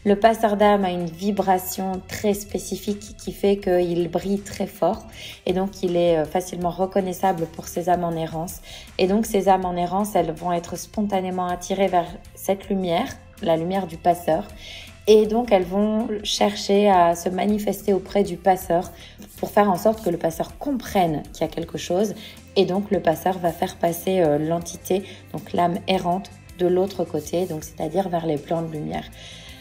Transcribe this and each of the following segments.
Le passeur d'âme a une vibration très spécifique qui fait qu'il brille très fort et donc il est facilement reconnaissable pour ces âmes en errance. Et donc ces âmes en errance, elles vont être spontanément attirées vers cette lumière, la lumière du passeur. Et donc, elles vont chercher à se manifester auprès du passeur pour faire en sorte que le passeur comprenne qu'il y a quelque chose. Et donc, le passeur va faire passer l'entité, donc l'âme errante, de l'autre côté, donc c'est-à-dire vers les plans de lumière.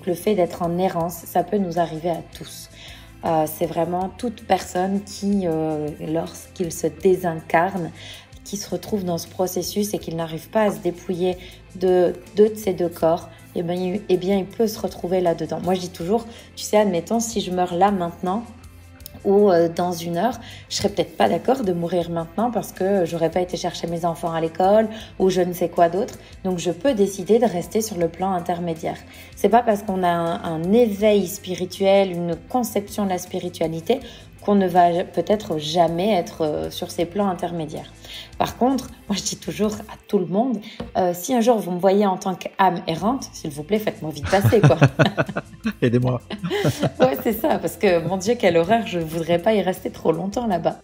Le fait d'être en errance, ça peut nous arriver à tous. C'est vraiment toute personne qui, lorsqu'il se désincarne, qui se retrouve dans ce processus et qu'il n'arrive pas à se dépouiller de ces deux corps, eh bien, il peut se retrouver là-dedans. Moi, je dis toujours, tu sais, admettons, si je meurs là maintenant ou dans 1 heure, je serais peut-être pas d'accord de mourir maintenant parce que j'aurais pas été chercher mes enfants à l'école ou je ne sais quoi d'autre. Donc, je peux décider de rester sur le plan intermédiaire. C'est pas parce qu'on a un éveil spirituel, une conception de la spiritualité qu'on ne va peut-être jamais être sur ces plans intermédiaires. Par contre, moi je dis toujours à tout le monde, si un jour vous me voyez en tant qu'âme errante, s'il vous plaît, faites-moi vite passer, quoi. Aidez-moi. Ouais, c'est ça, parce que mon Dieu, quelle horreur, je ne voudrais pas y rester trop longtemps là-bas.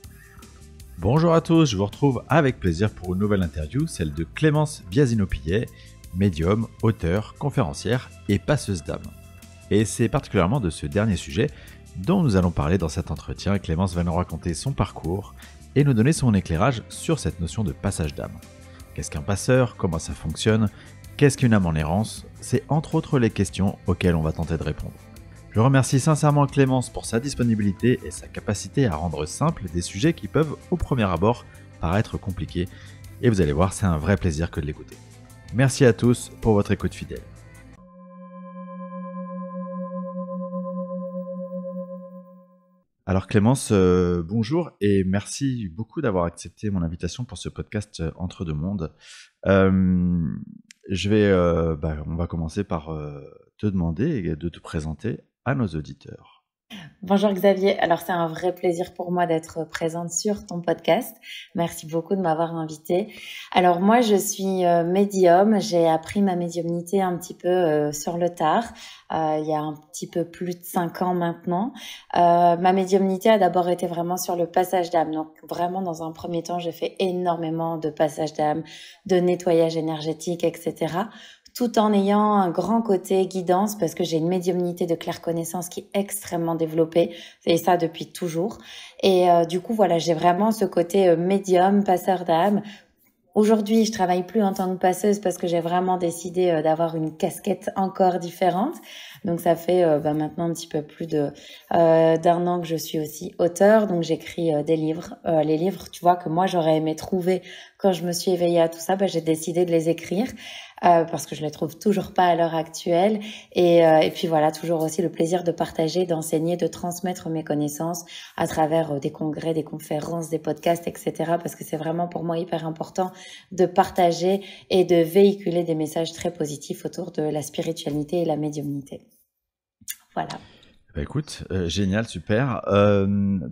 Bonjour à tous, je vous retrouve avec plaisir pour une nouvelle interview, celle de Clémence Biasino-Pillet, médium, auteure, conférencière et passeuse d'âme. Et c'est particulièrement de ce dernier sujet dont nous allons parler dans cet entretien. Clémence va nous raconter son parcours et nous donner son éclairage sur cette notion de passage d'âme. Qu'est-ce qu'un passeur? Comment ça fonctionne? Qu'est-ce qu'une âme en errance? C'est entre autres les questions auxquelles on va tenter de répondre. Je remercie sincèrement Clémence pour sa disponibilité et sa capacité à rendre simples des sujets qui peuvent au premier abord paraître compliqués. Et vous allez voir, c'est un vrai plaisir que de l'écouter. Merci à tous pour votre écoute fidèle. Alors Clémence, bonjour et merci beaucoup d'avoir accepté mon invitation pour ce podcast Entre deux mondes. On va commencer par te demander de te présenter à nos auditeurs. Bonjour Xavier, alors c'est un vrai plaisir pour moi d'être présente sur ton podcast. Merci beaucoup de m'avoir invitée. Alors moi je suis médium, j'ai appris ma médiumnité un petit peu sur le tard, il y a un petit peu plus de 5 ans maintenant. Ma médiumnité a d'abord été vraiment sur le passage d'âme, donc vraiment dans un premier temps j'ai fait énormément de passage d'âme, de nettoyage énergétique, etc., tout en ayant un grand côté guidance parce que j'ai une médiumnité de clairconnaissance qui est extrêmement développée, et ça depuis toujours. Et du coup, voilà, j'ai vraiment ce côté médium, passeur d'âme. Aujourd'hui, je travaille plus en tant que passeuse parce que j'ai vraiment décidé d'avoir une casquette encore différente. Donc ça fait maintenant un petit peu plus d'1 an que je suis aussi auteure. Donc j'écris des livres. Les livres, tu vois, que moi j'aurais aimé trouver quand je me suis éveillée à tout ça, j'ai décidé de les écrire. Parce que je les trouve toujours pas à l'heure actuelle. Et puis voilà, toujours aussi le plaisir de partager, d'enseigner, de transmettre mes connaissances à travers des congrès, des conférences, des podcasts, etc. Parce que c'est vraiment pour moi hyper important de partager et de véhiculer des messages très positifs autour de la spiritualité et la médiumnité. Voilà. Bah écoute, génial, super.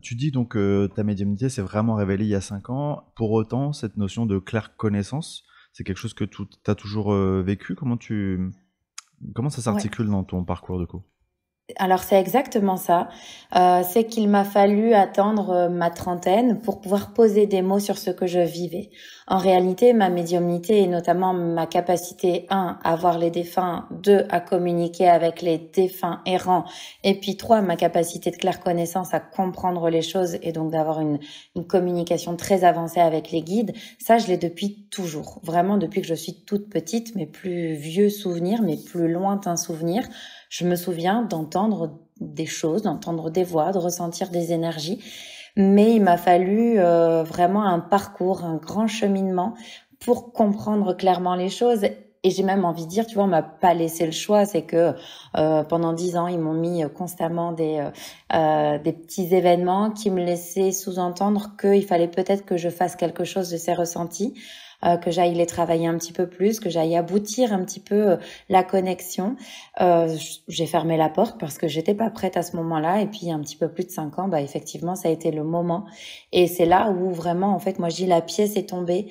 Tu dis donc que ta médiumnité s'est vraiment révélée il y a 5 ans. Pour autant, cette notion de clairconnaissance, c'est quelque chose que tu as toujours vécu. Comment ça s'articule dans ton parcours de coup? Alors c'est exactement ça. C'est qu'il m'a fallu attendre ma trentaine pour pouvoir poser des mots sur ce que je vivais. En réalité, ma médiumnité et notamment ma capacité 1 à voir les défunts, 2 à communiquer avec les défunts errants, et puis 3 ma capacité de clairconnaissance à comprendre les choses et donc d'avoir une communication très avancée avec les guides. Ça, je l'ai depuis toujours, vraiment depuis que je suis toute petite. Mes plus vieux souvenirs, mes plus lointains souvenirs, je me souviens d'entendre des choses, d'entendre des voix, de ressentir des énergies. Mais il m'a fallu vraiment un parcours, un grand cheminement pour comprendre clairement les choses. Et j'ai même envie de dire, tu vois, on m'a pas laissé le choix. C'est que pendant 10 ans, ils m'ont mis constamment des petits événements qui me laissaient sous-entendre qu'il fallait peut-être que je fasse quelque chose de ces ressentis. Que j'aille les travailler un petit peu plus, que j'aille aboutir un petit peu la connexion. J'ai fermé la porte parce que j'étais pas prête à ce moment-là. Et puis, un petit peu plus de 5 ans, effectivement, ça a été le moment. Et c'est là où vraiment, en fait, moi, je dis la pièce est tombée.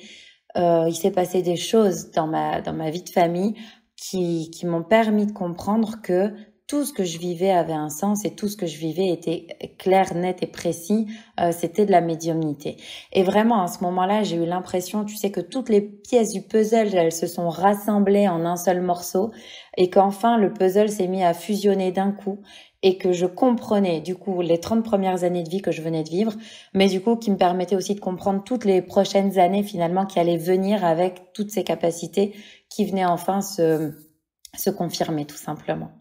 Il s'est passé des choses dans ma vie de famille qui m'ont permis de comprendre que tout ce que je vivais avait un sens et tout ce que je vivais était clair, net et précis. C'était de la médiumnité. Et vraiment, à ce moment-là, j'ai eu l'impression, tu sais, que toutes les pièces du puzzle, elles se sont rassemblées en un seul morceau et qu'enfin, le puzzle s'est mis à fusionner d'un coup et que je comprenais, du coup, les 30 premières années de vie que je venais de vivre, mais du coup, qui me permettait aussi de comprendre toutes les prochaines années, finalement, qui allaient venir avec toutes ces capacités qui venaient enfin se confirmer, tout simplement.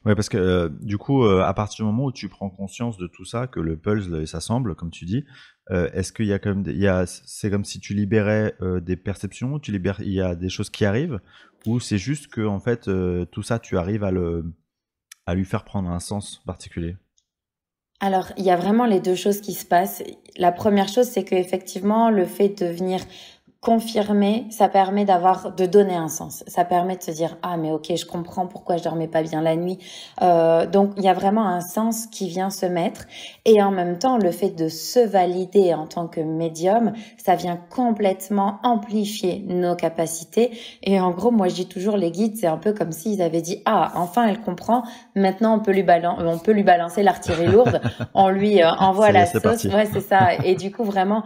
Ouais, parce que du coup, à partir du moment où tu prends conscience de tout ça, que le puzzle s'assemble, comme tu dis, est-ce qu'il y a quand même, c'est comme si tu libérais des perceptions, il y a des choses qui arrivent, ou c'est juste que en fait tout ça, tu arrives à lui faire prendre un sens particulier? Alors, il y a vraiment les deux choses qui se passent. La première chose, c'est qu'effectivement, le fait de venir confirmer, ça permet de donner un sens. Ça permet de se dire, ah, mais ok, je comprends pourquoi je dormais pas bien la nuit. Donc, il y a vraiment un sens qui vient se mettre. Et en même temps, le fait de se valider en tant que médium, ça vient complètement amplifier nos capacités. Et en gros, moi, je dis toujours, les guides, c'est un peu comme s'ils avaient dit, ah, enfin, elle comprend. Maintenant, on peut lui balancer l'artillerie lourde. On lui envoie Ça y est, la c'est sauce. parti. Ouais, c'est ça. Et du coup, vraiment,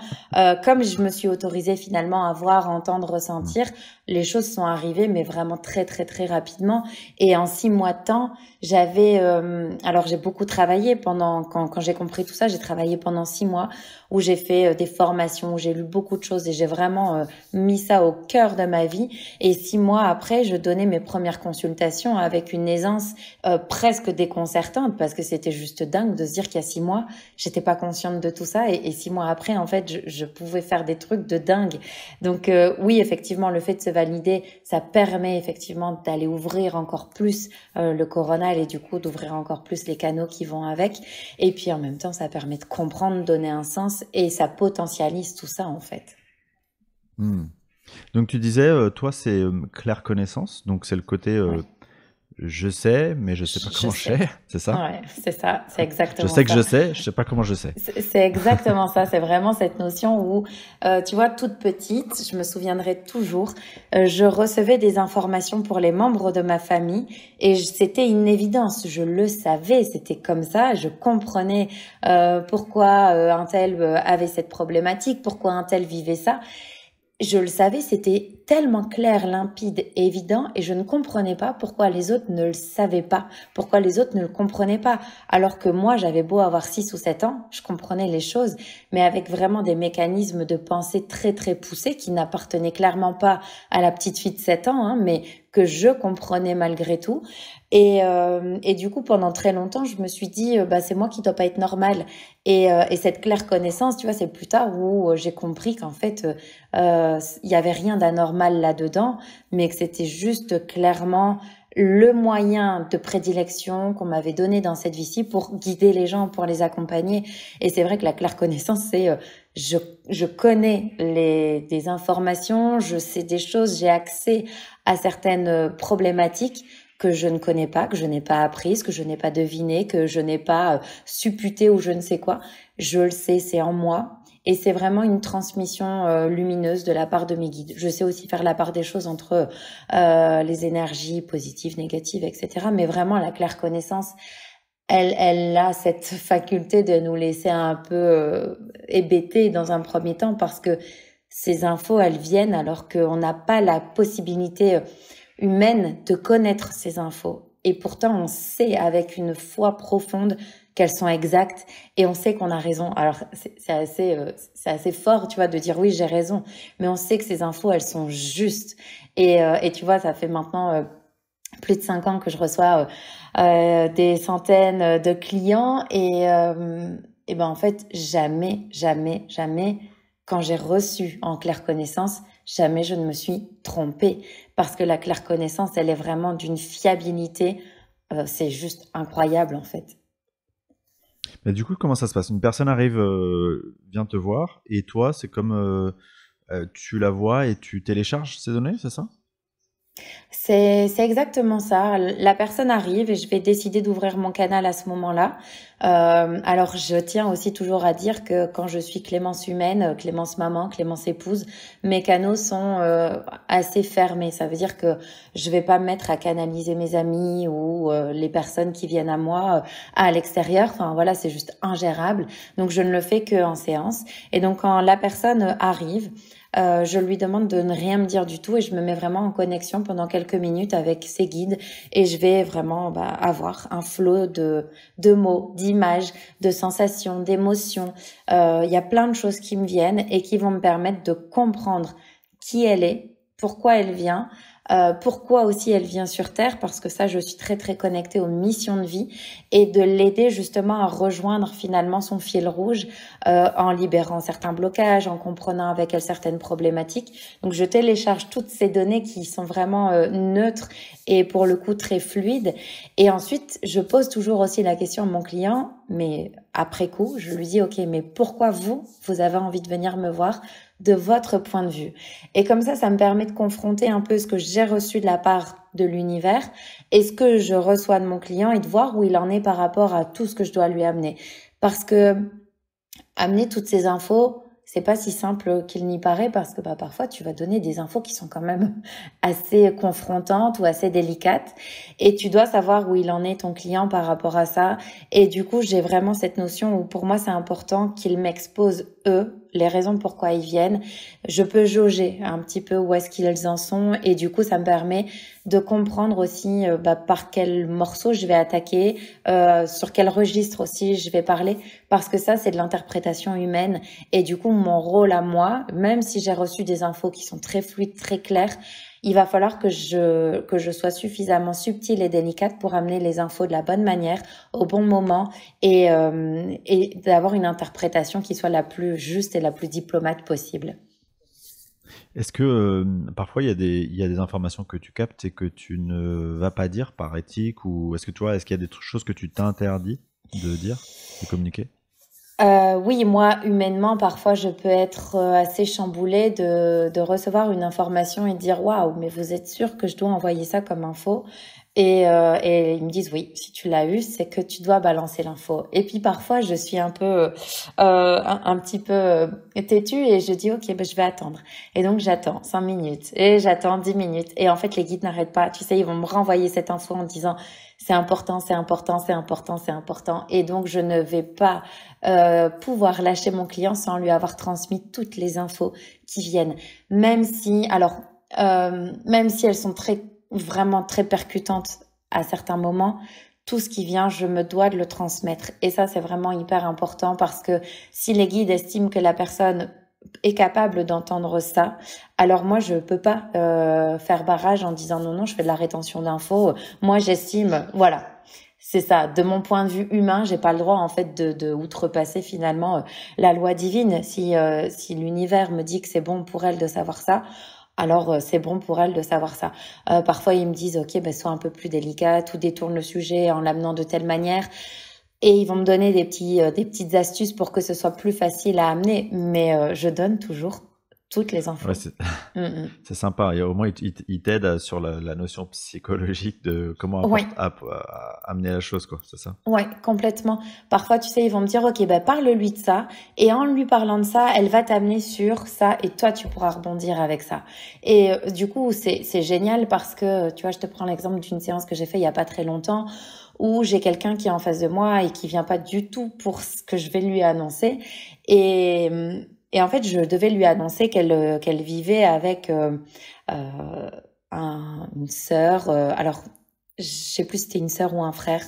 comme je me suis autorisée finalement à voir, entendre, Mm. ressentir, les choses sont arrivées, mais vraiment très, très, très rapidement. Et en 6 mois de temps, j'avais... alors, j'ai beaucoup travaillé quand j'ai compris tout ça, j'ai travaillé pendant 6 mois où j'ai fait des formations, où j'ai lu beaucoup de choses et j'ai vraiment mis ça au cœur de ma vie. Et 6 mois après, je donnais mes premières consultations avec une aisance presque déconcertante parce que c'était juste dingue de se dire qu'il y a 6 mois, j'étais pas consciente de tout ça et 6 mois après, en fait, je pouvais faire des trucs de dingue. Donc oui, effectivement, le fait de se valider, ça permet effectivement d'aller ouvrir encore plus le coronal et du coup d'ouvrir encore plus les canaux qui vont avec. Et puis en même temps, ça permet de comprendre, donner un sens et ça potentialise tout ça en fait. Mm. Donc tu disais, toi, c'est claire connaissance, donc c'est le côté Oui, je sais, mais je sais pas je comment je sais. sais, c'est ça? Ouais, c'est ça, c'est Je exactement sais que je ça. sais, je sais pas comment je sais. C'est exactement ça, c'est vraiment cette notion où, tu vois, toute petite, je me souviendrai toujours, je recevais des informations pour les membres de ma famille et c'était une évidence, je le savais, c'était comme ça, je comprenais pourquoi un tel avait cette problématique, pourquoi un tel vivait ça. Je le savais, c'était tellement clair, limpide, évident, et je ne comprenais pas pourquoi les autres ne le savaient pas, pourquoi les autres ne le comprenaient pas. Alors que moi, j'avais beau avoir 6 ou 7 ans, je comprenais les choses, mais avec vraiment des mécanismes de pensée très très poussés qui n'appartenaient clairement pas à la petite fille de 7 ans, hein, mais que je comprenais malgré tout. Et du coup, pendant très longtemps, je me suis dit, bah, c'est moi qui dois pas être normale. Et cette claire connaissance, tu vois, c'est plus tard où j'ai compris qu'en fait, il y avait rien d'anormal là-dedans, mais que c'était juste clairement le moyen de prédilection qu'on m'avait donné dans cette vie-ci pour guider les gens, pour les accompagner. Et c'est vrai que la claire connaissance, c'est je, je connais des informations, je sais des choses, j'ai accès à certaines problématiques que je ne connais pas, que je n'ai pas apprises, que je n'ai pas devinées, que je n'ai pas supputées ou je ne sais quoi. Je le sais, c'est en moi. Et c'est vraiment une transmission lumineuse de la part de mes guides. Je sais aussi faire la part des choses entre les énergies positives, négatives, etc. Mais vraiment, la claire connaissance, elle a cette faculté de nous laisser un peu hébétés dans un premier temps parce que ces infos, elles viennent alors qu'on n'a pas la possibilité humaine de connaître ces infos. Et pourtant, on sait avec une foi profonde qu'elles sont exactes et on sait qu'on a raison. Alors, c'est assez fort, tu vois, de dire oui, j'ai raison. Mais on sait que ces infos, elles sont justes. Et tu vois, ça fait maintenant plus de 5 ans que je reçois des centaines de clients et ben en fait, jamais, jamais, jamais, quand j'ai reçu en claire connaissance, jamais je ne me suis trompée parce que la claire connaissance, elle est vraiment d'une fiabilité, c'est juste incroyable en fait. Mais du coup, comment ça se passe? Une personne arrive, vient te voir, et toi, c'est comme tu la vois et tu télécharges ces données, c'est ça? C'est exactement ça. La personne arrive et je vais décider d'ouvrir mon canal à ce moment-là. Alors, je tiens aussi toujours à dire que quand je suis Clémence humaine, Clémence maman, Clémence épouse, mes canaux sont assez fermés. Ça veut dire que je vais pas me mettre à canaliser mes amis ou les personnes qui viennent à moi à l'extérieur. Enfin, voilà, c'est juste ingérable. Donc, je ne le fais que en séance. Et donc, quand la personne arrive, je lui demande de ne rien me dire du tout et je me mets vraiment en connexion pendant quelques minutes avec ses guides et je vais vraiment avoir un flot de mots, d'images, de sensations, d'émotions. Il y a plein de choses qui me viennent et qui vont me permettre de comprendre qui elle est, pourquoi elle vient, pourquoi aussi elle vient sur Terre, parce que ça, je suis très très connectée aux missions de vie et de l'aider justement à rejoindre finalement son fil rouge en libérant certains blocages, en comprenant avec elle certaines problématiques. Donc je télécharge toutes ces données qui sont vraiment neutres et pour le coup très fluides. Et ensuite, je pose toujours aussi la question à mon client, mais après coup, je lui dis, OK, mais pourquoi vous avez envie de venir me voir de votre point de vue? Et comme ça me permet de confronter un peu ce que j'ai reçu de la part de l'univers et ce que je reçois de mon client et de voir où il en est par rapport à tout ce que je dois lui amener. Parce que amener toutes ces infos, c'est pas si simple qu'il n'y paraît parce que parfois tu vas donner des infos qui sont quand même assez confrontantes ou assez délicates et tu dois savoir où il en est ton client par rapport à ça. Et du coup, j'ai vraiment cette notion où pour moi c'est important qu'ils m'exposent eux les raisons pourquoi ils viennent. Je peux jauger un petit peu où est-ce qu'ils en sont et du coup ça me permet de comprendre aussi par quel morceau je vais attaquer, sur quel registre aussi je vais parler, parce que ça c'est de l'interprétation humaine et du coup mon rôle à moi, même si j'ai reçu des infos qui sont très fluides, très claires, il va falloir que je sois suffisamment subtile et délicate pour amener les infos de la bonne manière, au bon moment et d'avoir une interprétation qui soit la plus juste et la plus diplomate possible. Est-ce que parfois il y a des informations que tu captes et que tu ne vas pas dire par éthique, ou est-ce que tu vois, est-ce qu'il y a des choses que tu t'interdis de dire, de communiquer? Oui, moi, humainement, parfois, je peux être assez chamboulée de recevoir une information et de dire, waouh, mais vous êtes sûr que je dois envoyer ça comme info? Et ils me disent, oui, si tu l'as eu, c'est que tu dois balancer l'info. Et puis parfois, je suis un peu, un petit peu têtue et je dis, ok, je vais attendre. Et donc, j'attends 5 minutes et j'attends 10 minutes. Et en fait, les guides n'arrêtent pas. Tu sais, ils vont me renvoyer cette info en disant, c'est important, c'est important, c'est important, c'est important. Et donc, je ne vais pas pouvoir lâcher mon client sans lui avoir transmis toutes les infos qui viennent. Même si elles sont vraiment très percutantes à certains moments, tout ce qui vient, je me dois de le transmettre. Et ça, c'est vraiment hyper important parce que si les guides estiment que la personne est capable d'entendre ça, alors moi, je peux pas faire barrage en disant non, non, je fais de la rétention d'infos. Moi, j'estime, voilà. C'est ça. De mon point de vue humain, j'ai pas le droit en fait de outrepasser finalement la loi divine. Si l'univers me dit que c'est bon pour elle de savoir ça, alors c'est bon pour elle de savoir ça. Parfois ils me disent ok, sois un peu plus délicate ou détourne le sujet en l'amenant de telle manière. Et ils vont me donner des petites astuces pour que ce soit plus facile à amener. Mais je donne toujours toutes les Ouais, infos. c'est Mm, mm. c'est sympa. Et au moins, il t'aide sur la notion psychologique de comment Ouais. amener la chose, quoi. C'est ça? Ouais, complètement. Parfois, tu sais, ils vont me dire, ok, parle-lui de ça. Et en lui parlant de ça, elle va t'amener sur ça. Et toi, tu pourras rebondir avec ça. Et du coup, c'est génial parce que, tu vois, je te prends l'exemple d'une séance que j'ai fait il y a pas très longtemps où j'ai quelqu'un qui est en face de moi et qui vient pas du tout pour ce que je vais lui annoncer. Et, et en fait, je devais lui annoncer qu'elle vivait avec euh, une sœur. Alors, je sais plus si c'était une sœur ou un frère,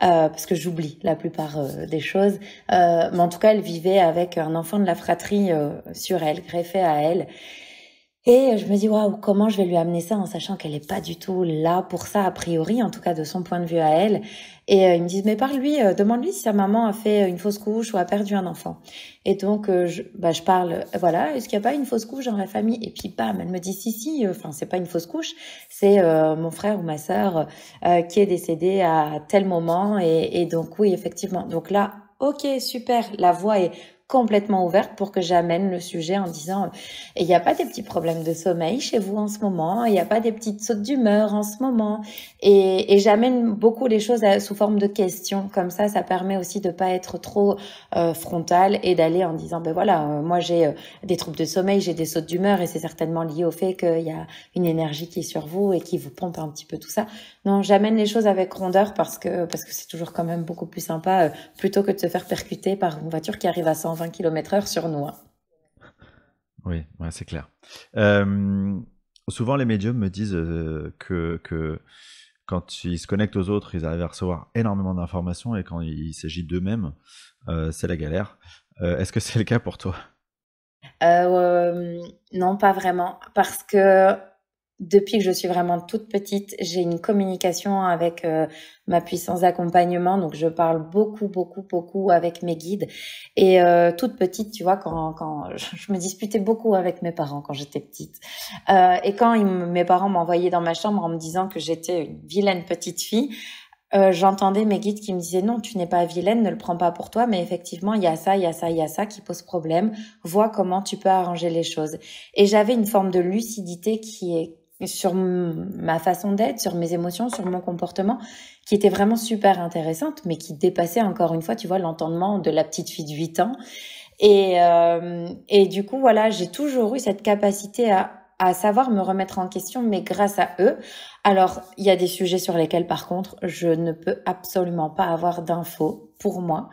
parce que j'oublie la plupart des choses. Mais en tout cas, elle vivait avec un enfant de la fratrie sur elle, greffé à elle. Et je me dis, waouh, comment je vais lui amener ça en sachant qu'elle est pas du tout là pour ça, a priori, en tout cas de son point de vue à elle. Et ils me disent, mais parle-lui, demande-lui si sa maman a fait une fausse couche ou a perdu un enfant. Et donc, je parle, voilà, est-ce qu'il n'y a pas une fausse couche dans la famille? Et puis, bam, elle me dit, si, enfin, c'est pas une fausse couche, c'est mon frère ou ma sœur qui est décédé à tel moment. Et donc, oui, effectivement. Donc là, ok, super, la voix est complètement ouverte pour que j'amène le sujet en disant et il n'y a pas des petits problèmes de sommeil chez vous en ce moment, il n'y a pas des petites sautes d'humeur en ce moment, et j'amène beaucoup les choses sous forme de questions. Comme ça permet aussi de pas être trop frontal et d'aller en disant ben voilà, moi j'ai des troubles de sommeil, j'ai des sautes d'humeur et c'est certainement lié au fait qu'il y a une énergie qui est sur vous et qui vous pompe un petit peu tout ça. Non, j'amène les choses avec rondeur parce que c'est toujours quand même beaucoup plus sympa plutôt que de se faire percuter par une voiture qui arrive à 120 km/h sur nous. Oui, ouais, c'est clair. Souvent, les médiums me disent que quand ils se connectent aux autres, ils arrivent à recevoir énormément d'informations et quand il s'agit d'eux-mêmes, c'est la galère. Est-ce que c'est le cas pour toi? Non, pas vraiment, parce que depuis que je suis vraiment toute petite, j'ai une communication avec ma puissance d'accompagnement, donc je parle beaucoup avec mes guides. Et toute petite, tu vois, quand je me disputais beaucoup avec mes parents quand j'étais petite. Et quand mes parents m'envoyaient dans ma chambre en me disant que j'étais une vilaine petite fille, j'entendais mes guides qui me disaient non, tu n'es pas vilaine, ne le prends pas pour toi, mais effectivement, il y a ça qui pose problème. Vois comment tu peux arranger les choses. Et j'avais une forme de lucidité qui est sur ma façon d'être, sur mes émotions, sur mon comportement, qui était vraiment super intéressante, mais qui dépassait encore une fois, tu vois, l'entendement de la petite fille de 8 ans. Et du coup, voilà, j'ai toujours eu cette capacité à savoir me remettre en question, mais grâce à eux. Alors, il y a des sujets sur lesquels, par contre, je ne peux absolument pas avoir d'infos pour moi.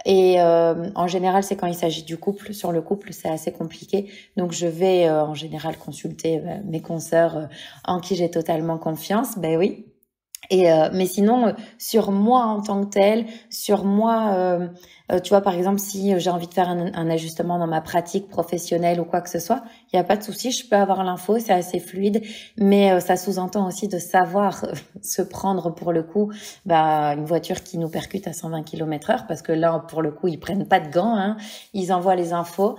Et en général, c'est quand il s'agit du couple. Sur le couple, c'est assez compliqué. Donc, je vais en général consulter mes consoeurs en qui j'ai totalement confiance. Ben oui. Et mais sinon, sur moi en tant que telle, sur moi, tu vois, par exemple, si j'ai envie de faire un ajustement dans ma pratique professionnelle ou quoi que ce soit, il y a pas de souci, je peux avoir l'info, c'est assez fluide, mais ça sous-entend aussi de savoir se prendre pour le coup, une voiture qui nous percute à 120 km/h, parce que là, pour le coup, ils prennent pas de gants, hein, ils envoient les infos.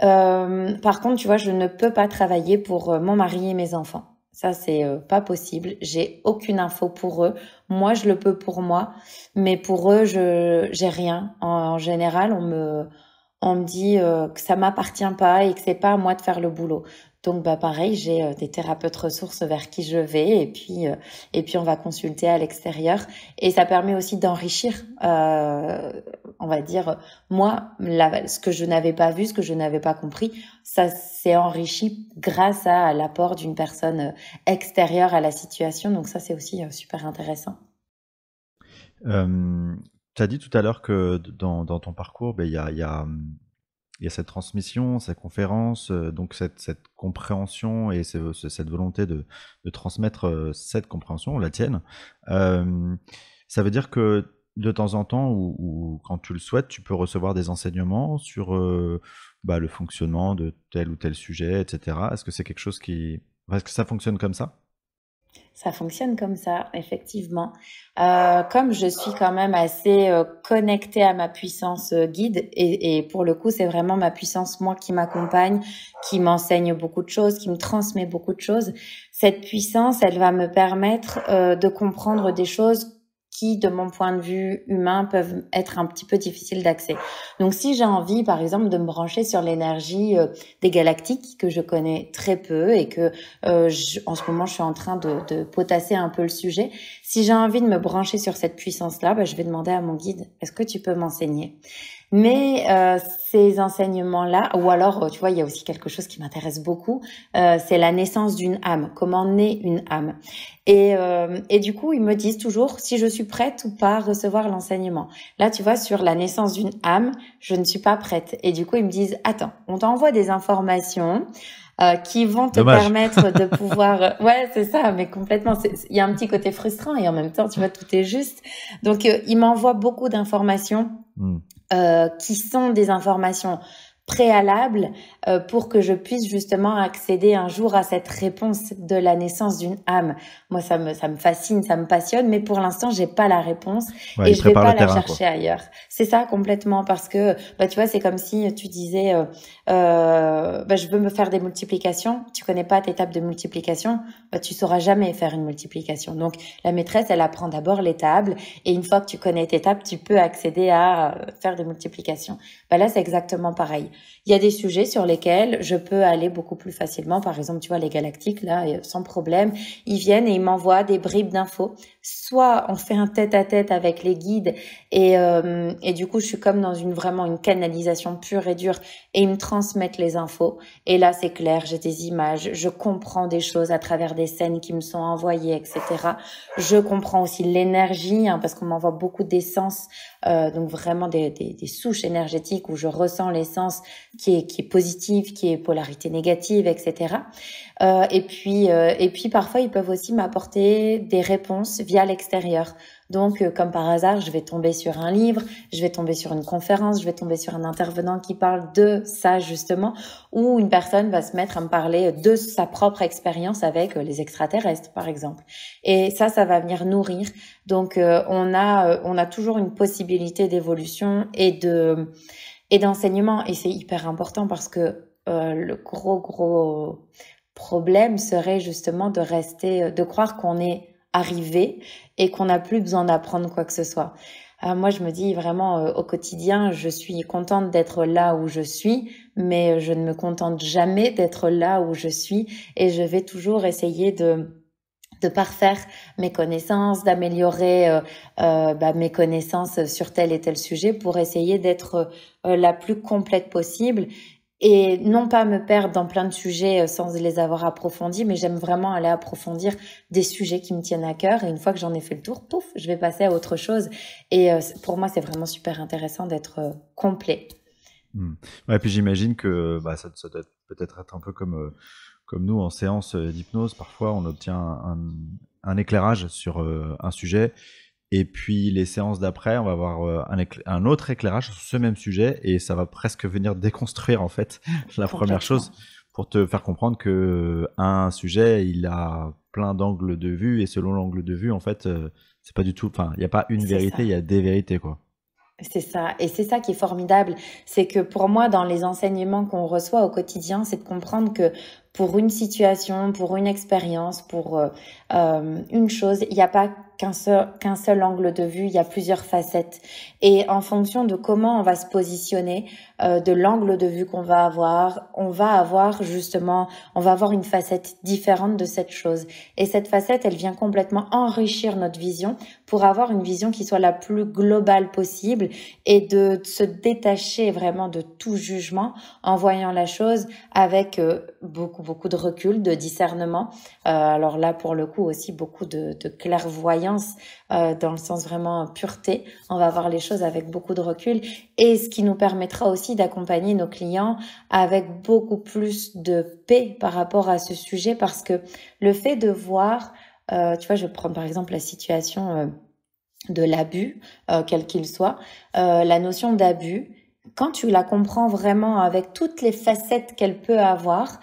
Par contre, tu vois, je ne peux pas travailler pour mon mari et mes enfants. Ça, c'est pas possible. J'ai aucune info pour eux. Moi, je le peux pour moi, mais pour eux, j'ai rien. En général, on me dit que ça m'appartient pas et que c'est pas à moi de faire le boulot. Donc, pareil, j'ai des thérapeutes ressources vers qui je vais et puis on va consulter à l'extérieur et ça permet aussi d'enrichir, on va dire, moi, ce que je n'avais pas vu, ce que je n'avais pas compris, ça s'est enrichi grâce à l'apport d'une personne extérieure à la situation. Donc ça, c'est aussi super intéressant. Tu as dit tout à l'heure que dans ton parcours, il y a cette transmission, cette conférence, donc cette compréhension et cette volonté de transmettre cette compréhension, la tienne. Ça veut dire que de temps en temps, ou quand tu le souhaites, tu peux recevoir des enseignements sur le fonctionnement de tel ou tel sujet, etc. Est-ce que c'est quelque chose est-ce que ça fonctionne comme ça? Ça fonctionne comme ça, effectivement. Comme je suis quand même assez connectée à ma puissance guide, et pour le coup, c'est vraiment ma puissance, moi, qui m'accompagne, qui m'enseigne beaucoup de choses, qui me transmet beaucoup de choses. Cette puissance, elle va me permettre de comprendre des choses qui, de mon point de vue humain, peuvent être un petit peu difficiles d'accès. Donc, si j'ai envie, par exemple, de me brancher sur l'énergie des galactiques, que je connais très peu et que en ce moment, je suis en train de potasser un peu le sujet, si j'ai envie de me brancher sur cette puissance-là, je vais demander à mon guide, est-ce que tu peux m'enseigner ? Mais ces enseignements-là, ou alors, tu vois, il y a aussi quelque chose qui m'intéresse beaucoup, c'est la naissance d'une âme. Comment naît une âme ? Et du coup, ils me disent toujours si je suis prête ou pas à recevoir l'enseignement. Là, tu vois, sur la naissance d'une âme, je ne suis pas prête. Et du coup, ils me disent attends, on t'envoie des informations qui vont te permettre de pouvoir... Ouais, c'est ça, mais complètement. Il y a un petit côté frustrant et en même temps, tu vois, tout est juste. Donc, ils m'envoient beaucoup d'informations qui sont des informations préalable pour que je puisse justement accéder un jour à cette réponse de la naissance d'une âme. Moi, ça me fascine, ça me passionne, mais pour l'instant, j'ai pas la réponse Ouais, et il je vais prépare pas le la terrain, quoi. chercher ailleurs. C'est ça complètement parce que, tu vois, c'est comme si tu disais, je veux me faire des multiplications. Tu connais pas tes tables de multiplication, tu sauras jamais faire une multiplication. Donc, la maîtresse, elle apprend d'abord les tables et une fois que tu connais tes tables, tu peux accéder à faire des multiplications. Là, c'est exactement pareil. Il y a des sujets sur lesquels je peux aller beaucoup plus facilement. Par exemple, tu vois, les galactiques, là, sans problème, ils viennent et ils m'envoient des bribes d'infos. Soit on fait un tête-à-tête avec les guides et du coup, je suis comme dans vraiment une canalisation pure et dure et ils me transmettent les infos. Et là, c'est clair, j'ai des images, je comprends des choses à travers des scènes qui me sont envoyées, etc. Je comprends aussi l'énergie, parce qu'on m'envoie beaucoup d'essence, donc vraiment des souches énergétiques où je ressens l'essence qui est positive, qui est polarité négative, etc. Et puis parfois ils peuvent aussi m'apporter des réponses via l'extérieur. Donc comme par hasard, je vais tomber sur un livre, je vais tomber sur une conférence, je vais tomber sur un intervenant qui parle de ça justement, ou une personne va se mettre à me parler de sa propre expérience avec les extraterrestres par exemple. Et ça va venir nourrir. Donc on a toujours une possibilité d'évolution et d'enseignement, et c'est hyper important parce que le gros problème serait justement de croire qu'on est arrivé et qu'on n'a plus besoin d'apprendre quoi que ce soit. Moi, je me dis vraiment au quotidien, je suis contente d'être là où je suis, mais je ne me contente jamais d'être là où je suis et je vais toujours essayer de parfaire mes connaissances, d'améliorer mes connaissances sur tel et tel sujet pour essayer d'être la plus complète possible et non pas me perdre dans plein de sujets sans les avoir approfondis, mais j'aime vraiment aller approfondir des sujets qui me tiennent à cœur et une fois que j'en ai fait le tour, pouf, je vais passer à autre chose et pour moi c'est vraiment super intéressant d'être complet. Ouais, puis j'imagine que ça doit peut-être être un peu comme nous en séance d'hypnose. Parfois, on obtient un éclairage sur un sujet. Et puis les séances d'après, on va avoir un autre éclairage sur ce même sujet et ça va presque venir déconstruire en fait la première Complètement. chose pour te faire comprendre que un sujet, il a plein d'angles de vue et selon l'angle de vue, en fait, c'est pas du tout. Enfin, il n'y a pas une C'est vérité, ça. il y a des vérités, quoi. C'est ça. Et c'est ça qui est formidable. C'est que pour moi, dans les enseignements qu'on reçoit au quotidien, c'est de comprendre que pour une situation, pour une expérience, pour une chose, il n'y a pas qu'un seul angle de vue, il y a plusieurs facettes. Et en fonction de comment on va se positionner, de l'angle de vue qu'on va avoir, on va avoir une facette différente de cette chose. Et cette facette, elle vient complètement enrichir notre vision pour avoir une vision qui soit la plus globale possible et de se détacher vraiment de tout jugement en voyant la chose avec beaucoup de recul, de discernement. Alors là, pour le coup, aussi beaucoup de clairvoyance dans le sens vraiment pureté. On va voir les choses avec beaucoup de recul et ce qui nous permettra aussi d'accompagner nos clients avec beaucoup plus de paix par rapport à ce sujet parce que le fait de voir, tu vois, je vais prendre par exemple la situation de l'abus, quel qu'il soit, la notion d'abus, quand tu la comprends vraiment avec toutes les facettes qu'elle peut avoir,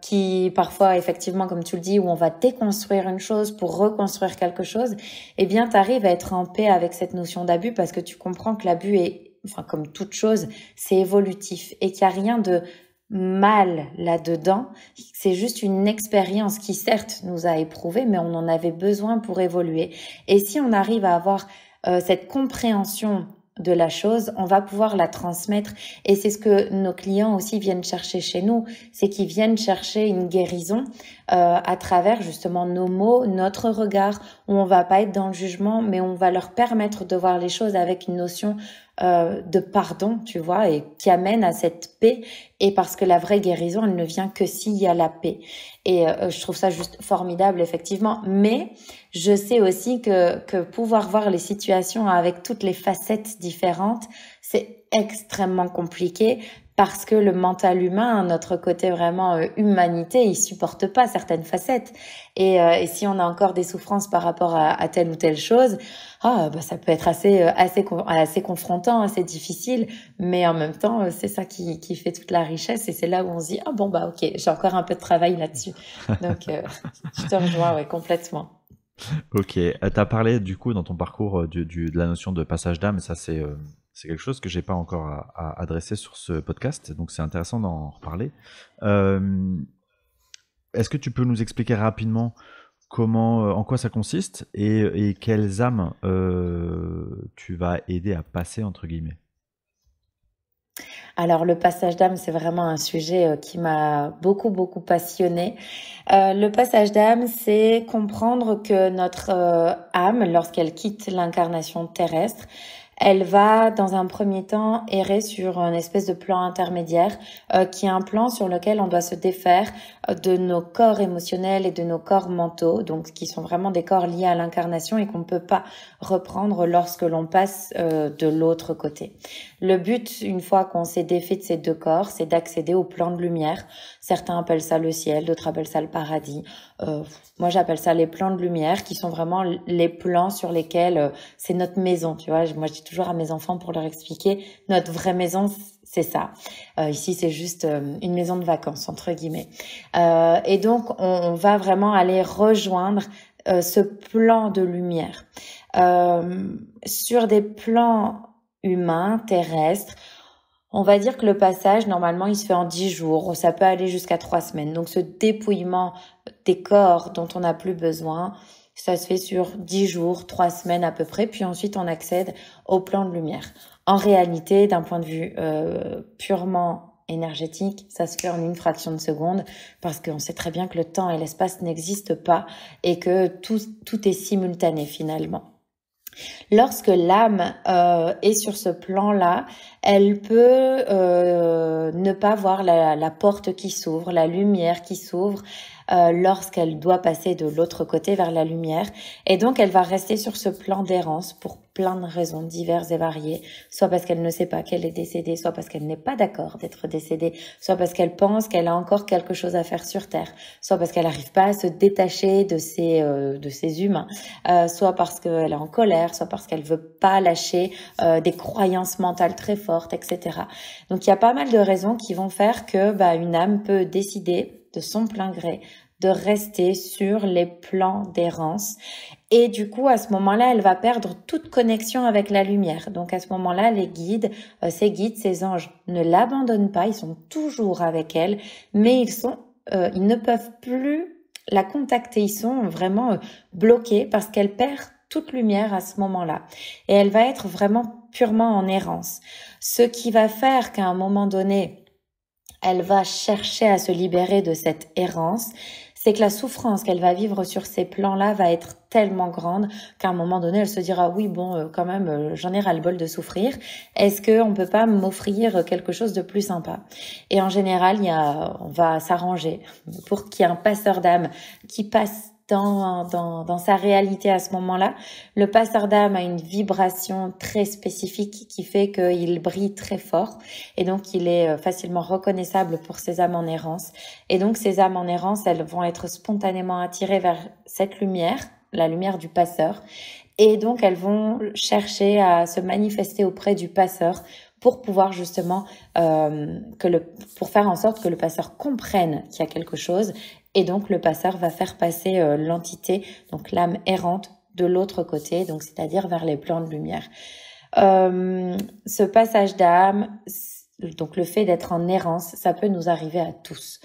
qui parfois effectivement comme tu le dis où on va déconstruire une chose pour reconstruire quelque chose, eh bien tu arrives à être en paix avec cette notion d'abus parce que tu comprends que l'abus est, enfin comme toute chose, c'est évolutif et qu'il n'y a rien de mal là-dedans, c'est juste une expérience qui certes nous a éprouvés mais on en avait besoin pour évoluer. Et si on arrive à avoir cette compréhension de la chose, on va pouvoir la transmettre et c'est ce que nos clients aussi viennent chercher chez nous, c'est qu'ils viennent chercher une guérison à travers justement nos mots, notre regard, où on va pas être dans le jugement mais on va leur permettre de voir les choses avec une notion de pardon, tu vois, et qui amène à cette paix et parce que la vraie guérison, elle ne vient que s'il y a la paix. Et je trouve ça juste formidable, effectivement. Mais je sais aussi que pouvoir voir les situations avec toutes les facettes différentes, c'est extrêmement compliqué parce que le mental humain, notre côté vraiment humanité, il supporte pas certaines facettes. Et si on a encore des souffrances par rapport à telle ou telle chose, ça peut être assez confrontant, assez difficile, mais en même temps, c'est ça qui fait toute la richesse, et c'est là où on se dit ok, j'ai encore un peu de travail là-dessus. Donc je te rejoins, ouais, complètement. Ok, tu as parlé du coup dans ton parcours de la notion de passage d'âme, et ça c'est quelque chose que j'ai pas encore à adresser sur ce podcast, donc c'est intéressant d'en reparler. Est-ce que tu peux nous expliquer rapidement en quoi ça consiste, et quelles âmes tu vas aider à passer entre guillemets? Alors le passage d'âme, c'est vraiment un sujet qui m'a beaucoup passionnée. Le passage d'âme, c'est comprendre que notre âme, lorsqu'elle quitte l'incarnation terrestre, elle va, dans un premier temps, errer sur une espèce de plan intermédiaire, qui est un plan sur lequel on doit se défaire de nos corps émotionnels et de nos corps mentaux, donc qui sont vraiment des corps liés à l'incarnation et qu'on ne peut pas reprendre lorsque l'on passe de l'autre côté. Le but, une fois qu'on s'est défait de ces deux corps, c'est d'accéder au plan de lumière. Certains appellent ça le ciel, d'autres appellent ça le paradis. Moi, j'appelle ça les plans de lumière, qui sont vraiment les plans sur lesquels c'est notre maison, tu vois. Moi, je dis toujours à mes enfants pour leur expliquer, notre vraie maison, c'est ça. Ici, c'est juste une maison de vacances, entre guillemets. Et donc, on va vraiment aller rejoindre ce plan de lumière. Sur des plans humains, terrestres, on va dire que le passage, normalement, il se fait en 10 jours. Ça peut aller jusqu'à 3 semaines. Donc, ce dépouillement des corps dont on n'a plus besoin, ça se fait sur 10 jours, 3 semaines à peu près. Puis ensuite, on accède au plan de lumière. En réalité, d'un point de vue purement énergétique, ça se fait en une fraction de seconde, parce qu'on sait très bien que le temps et l'espace n'existent pas et que tout est simultané finalement. Lorsque l'âme est sur ce plan-là, elle peut ne pas voir la porte qui s'ouvre, la lumière qui s'ouvre, lorsqu'elle doit passer de l'autre côté vers la lumière. Et donc, elle va rester sur ce plan d'errance pour plein de raisons diverses et variées, soit parce qu'elle ne sait pas qu'elle est décédée, soit parce qu'elle n'est pas d'accord d'être décédée, soit parce qu'elle pense qu'elle a encore quelque chose à faire sur Terre, soit parce qu'elle n'arrive pas à se détacher de ces humains, soit parce qu'elle est en colère, soit parce qu'elle veut pas lâcher des croyances mentales très fortes, etc. Donc, il y a pas mal de raisons qui vont faire que une âme peut décider de son plein gré de rester sur les plans d'errance. Et du coup, à ce moment-là, elle va perdre toute connexion avec la lumière. Donc, à ce moment-là, les guides, ces anges ne l'abandonnent pas. Ils sont toujours avec elle, mais ils ne peuvent plus la contacter. Ils sont vraiment bloqués parce qu'elle perd toute lumière à ce moment-là. Et elle va être vraiment purement en errance. Ce qui va faire qu'à un moment donné, elle va chercher à se libérer de cette errance, c'est que la souffrance qu'elle va vivre sur ces plans-là va être tellement grande qu'à un moment donné, elle se dira oui, quand même, j'en ai ras-le-bol de souffrir. Est-ce qu'on peut pas m'offrir quelque chose de plus sympa? Et en général, on va s'arranger pour qu'il y ait un passeur d'âme qui passe dans sa réalité à ce moment-là. Le passeur d'âme a une vibration très spécifique qui fait qu'il brille très fort, et donc il est facilement reconnaissable pour ces âmes en errance. Et donc ces âmes en errance, elles vont être spontanément attirées vers cette lumière, la lumière du passeur, et donc elles vont chercher à se manifester auprès du passeur pour pouvoir justement pour faire en sorte que le passeur comprenne qu'il y a quelque chose. Et donc, le passeur va faire passer l'entité, donc l'âme errante, de l'autre côté, donc c'est-à-dire vers les plans de lumière. Ce passage d'âme, donc le fait d'être en errance, ça peut nous arriver à tous.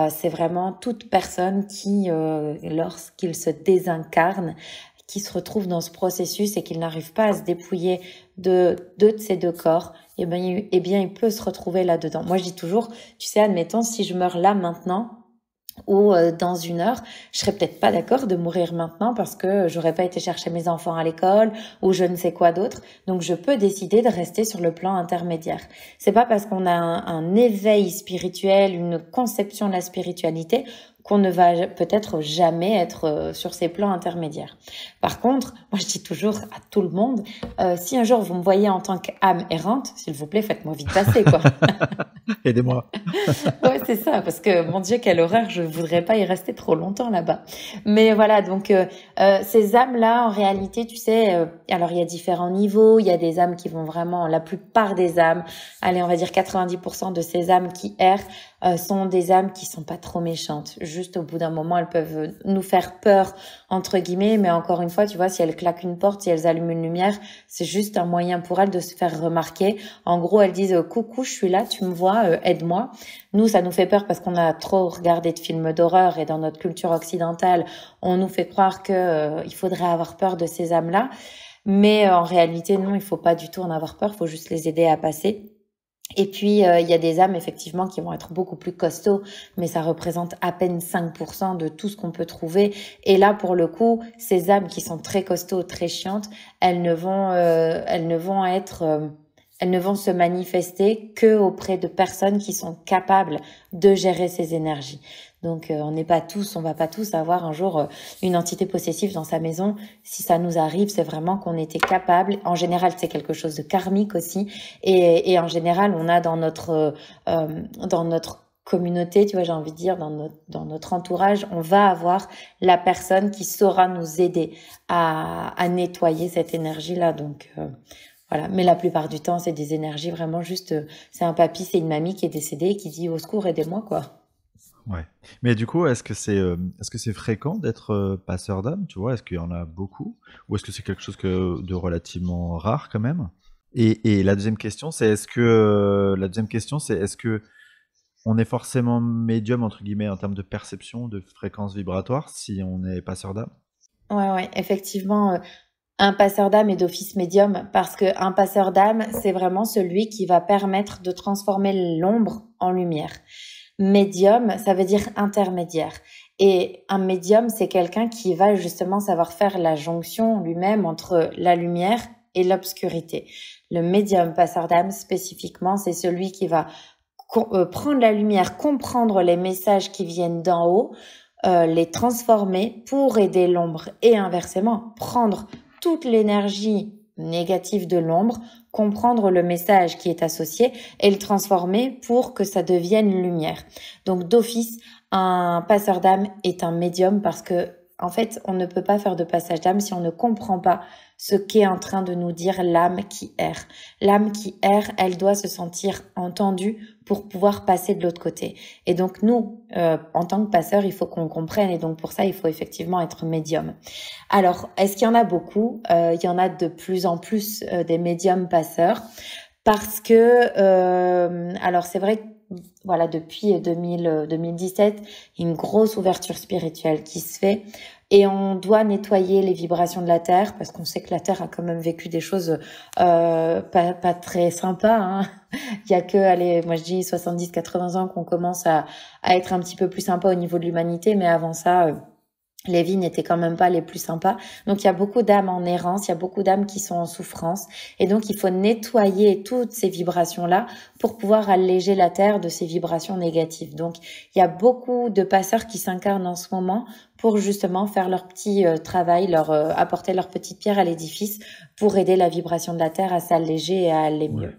C'est vraiment toute personne qui, lorsqu'il se désincarne, qui se retrouve dans ce processus et qu'il n'arrive pas à se dépouiller de ces deux corps, eh bien, il peut se retrouver là-dedans. Moi, je dis toujours, tu sais, admettons, si je meurs là maintenant, ou dans 1 heure, je serais peut-être pas d'accord de mourir maintenant parce que j'aurais pas été chercher mes enfants à l'école ou je ne sais quoi d'autre. Donc je peux décider de rester sur le plan intermédiaire. C'est pas parce qu'on a un éveil spirituel, une conception de la spiritualité qu'on ne va peut-être jamais être sur ces plans intermédiaires. Par contre, moi je dis toujours à tout le monde, si un jour vous me voyez en tant qu'âme errante, s'il vous plaît, faites-moi vite passer, quoi. Aidez-moi. Ouais, c'est ça, parce que mon Dieu, quelle horreur, je voudrais pas y rester trop longtemps là-bas. Mais voilà, donc ces âmes-là, en réalité, tu sais, alors il y a différents niveaux, il y a des âmes qui vont vraiment, la plupart des âmes, allez, on va dire 90% de ces âmes qui errent, sont des âmes qui sont pas trop méchantes. Juste au bout d'un moment, elles peuvent nous faire peur, entre guillemets, mais encore une fois, tu vois, si elles claquent une porte, si elles allument une lumière, c'est juste un moyen pour elles de se faire remarquer. En gros, elles disent coucou, je suis là, tu me vois, aide-moi. Nous, ça nous fait peur parce qu'on a trop regardé de films d'horreur et dans notre culture occidentale, on nous fait croire que il faudrait avoir peur de ces âmes-là. Mais en réalité, non, il faut pas du tout en avoir peur, il faut juste les aider à passer. Et puis, il y a des âmes, effectivement, qui vont être beaucoup plus costauds, mais ça représente à peine 5% de tout ce qu'on peut trouver. Et là, pour le coup, ces âmes qui sont très costauds, très chiantes, elles ne vont se manifester que auprès de personnes qui sont capables de gérer ces énergies. Donc, on va pas tous avoir un jour une entité possessive dans sa maison. Si ça nous arrive, c'est vraiment qu'on était capable. En général, c'est quelque chose de karmique aussi. Et en général, on a dans notre communauté, tu vois, j'ai envie de dire, dans notre entourage, on va avoir la personne qui saura nous aider à nettoyer cette énergie-là. Donc, voilà. Mais la plupart du temps, c'est des énergies vraiment juste, c'est un papy, c'est une mamie qui est décédée et qui dit au secours, aidez-moi, quoi. Ouais. Mais du coup, est-ce que c'est fréquent d'être passeur d'âme, tu vois? Est-ce qu'il y en a beaucoup? Ou est-ce que c'est quelque chose de relativement rare quand même? Et la deuxième question, est-ce que on est forcément médium entre guillemets en termes de perception, de fréquence vibratoire, si on est passeur d'âme? Ouais, effectivement, un passeur d'âme est d'office médium parce que un passeur d'âme, c'est vraiment celui qui va permettre de transformer l'ombre en lumière. Médium, ça veut dire intermédiaire. Et un médium, c'est quelqu'un qui va justement savoir faire la jonction lui-même entre la lumière et l'obscurité. Le médium passeur d'âme, spécifiquement, c'est celui qui va prendre la lumière, comprendre les messages qui viennent d'en haut, les transformer pour aider l'ombre et inversement, prendre toute l'énergie négative de l'ombre, comprendre le message qui est associé et le transformer pour que ça devienne lumière. Donc d'office, un passeur d'âme est un médium parce que en fait, on ne peut pas faire de passage d'âme si on ne comprend pas ce qu'est en train de nous dire l'âme qui erre. L'âme qui erre, elle doit se sentir entendue pour pouvoir passer de l'autre côté. Et donc nous, en tant que passeurs, il faut qu'on comprenne et donc pour ça, il faut effectivement être médium. Alors, est-ce qu'il y en a beaucoup? Il y en a de plus en plus des médiums passeurs parce que, alors c'est vrai que voilà, depuis 2017, il y a une grosse ouverture spirituelle qui se fait et on doit nettoyer les vibrations de la Terre parce qu'on sait que la Terre a quand même vécu des choses pas très sympas. Hein. Il y a que, allez, moi je dis 70-80 ans qu'on commence à être un petit peu plus sympa au niveau de l'humanité, mais avant ça... les vies n'étaient quand même pas les plus sympas. Donc, il y a beaucoup d'âmes en errance, il y a beaucoup d'âmes qui sont en souffrance. Et donc, il faut nettoyer toutes ces vibrations-là pour pouvoir alléger la Terre de ces vibrations négatives. Donc, il y a beaucoup de passeurs qui s'incarnent en ce moment pour justement faire leur petit travail, apporter leur petite pierre à l'édifice pour aider la vibration de la Terre à s'alléger et à aller mieux.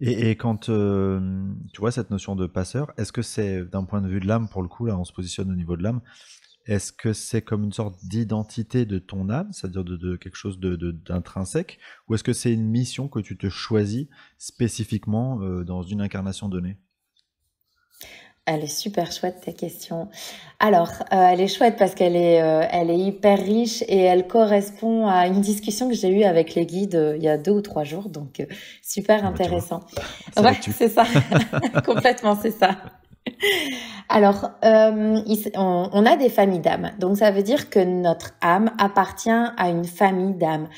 Ouais. Et quand tu vois cette notion de passeur, est-ce que c'est d'un point de vue de l'âme, pour le coup, là on se positionne au niveau de l'âme, est-ce que c'est comme une sorte d'identité de ton âme, c'est-à-dire de quelque chose d'intrinsèque, ou est-ce que c'est une mission que tu te choisis spécifiquement dans une incarnation donnée? Elle est super chouette ta question. Alors, elle est chouette parce elle est hyper riche et elle correspond à une discussion que j'ai eue avec les guides il y a 2 ou 3 jours, donc super Ah bah, tu vois, intéressant. c'est Ouais, l'actu. c'est ça, complètement, c'est ça. Alors, on a des familles d'âmes, donc ça veut dire que notre âme appartient à une famille d'âmes.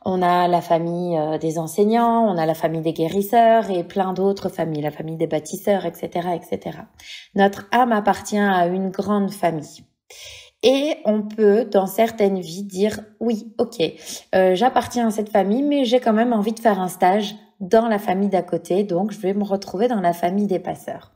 On a la famille des enseignants, on a la famille des guérisseurs et plein d'autres familles, la famille des bâtisseurs, etc., etc. Notre âme appartient à une grande famille. Et on peut, dans certaines vies, dire oui, ok, j'appartiens à cette famille, mais j'ai quand même envie de faire un stage dans la famille d'à côté, donc je vais me retrouver dans la famille des passeurs.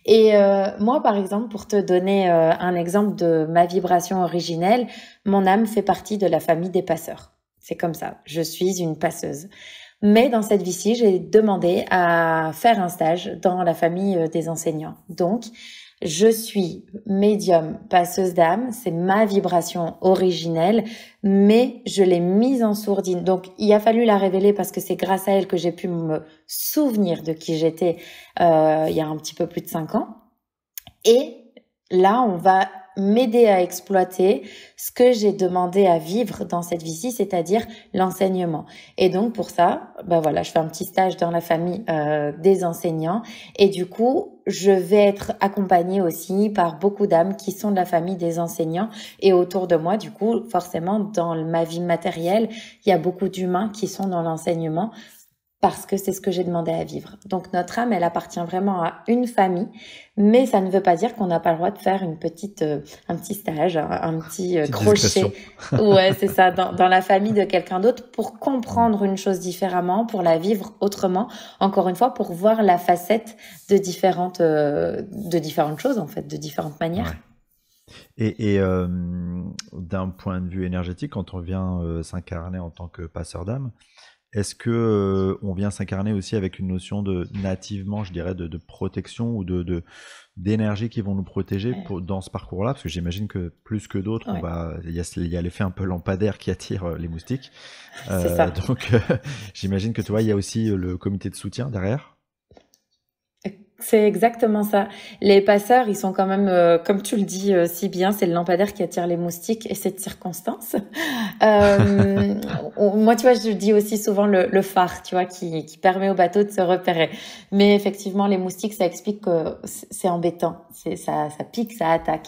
Et moi, par exemple, pour te donner un exemple de ma vibration originelle, mon âme fait partie de la famille des passeurs. C'est comme ça, je suis une passeuse. Mais dans cette vie-ci, j'ai demandé à faire un stage dans la famille des enseignants. Donc, je suis médium, passeuse d'âme, c'est ma vibration originelle, mais je l'ai mise en sourdine. Donc, il a fallu la révéler parce que c'est grâce à elle que j'ai pu me souvenir de qui j'étais il y a un petit peu plus de 5 ans. Et là, on va m'aider à exploiter ce que j'ai demandé à vivre dans cette vie-ci, c'est-à-dire l'enseignement. Et donc pour ça, voilà, je fais un petit stage dans la famille des enseignants et du coup, je vais être accompagnée aussi par beaucoup d'âmes qui sont de la famille des enseignants et autour de moi, du coup, forcément, dans ma vie matérielle, il y a beaucoup d'humains qui sont dans l'enseignement parce que c'est ce que j'ai demandé à vivre. Donc notre âme, elle appartient vraiment à une famille, mais ça ne veut pas dire qu'on n'a pas le droit de faire un petit stage, un petit crochet. Ouais, c'est ça, dans la famille de quelqu'un d'autre pour comprendre une chose différemment, pour la vivre autrement. Encore une fois, pour voir la facette de différentes choses en fait, de différentes manières. Ouais. Et d'un point de vue énergétique, quand on vient s'incarner en tant que passeur d'âme, est-ce que on vient s'incarner aussi avec une notion de nativement, je dirais, de protection ou d'énergie qui vont nous protéger dans ce parcours-là? Parce que j'imagine que plus que d'autres, il y a l'effet un peu lampadaire qui attire les moustiques. C'est ça. Donc j'imagine que il y a aussi le comité de soutien derrière. C'est exactement ça. Les passeurs, ils sont quand même, comme tu le dis si bien, c'est le lampadaire qui attire les moustiques et c'est de circonstance. Moi, tu vois, je dis aussi souvent le phare, tu vois, qui permet au bateau de se repérer. Mais effectivement, les moustiques, ça explique que c'est embêtant. Ça pique, ça attaque.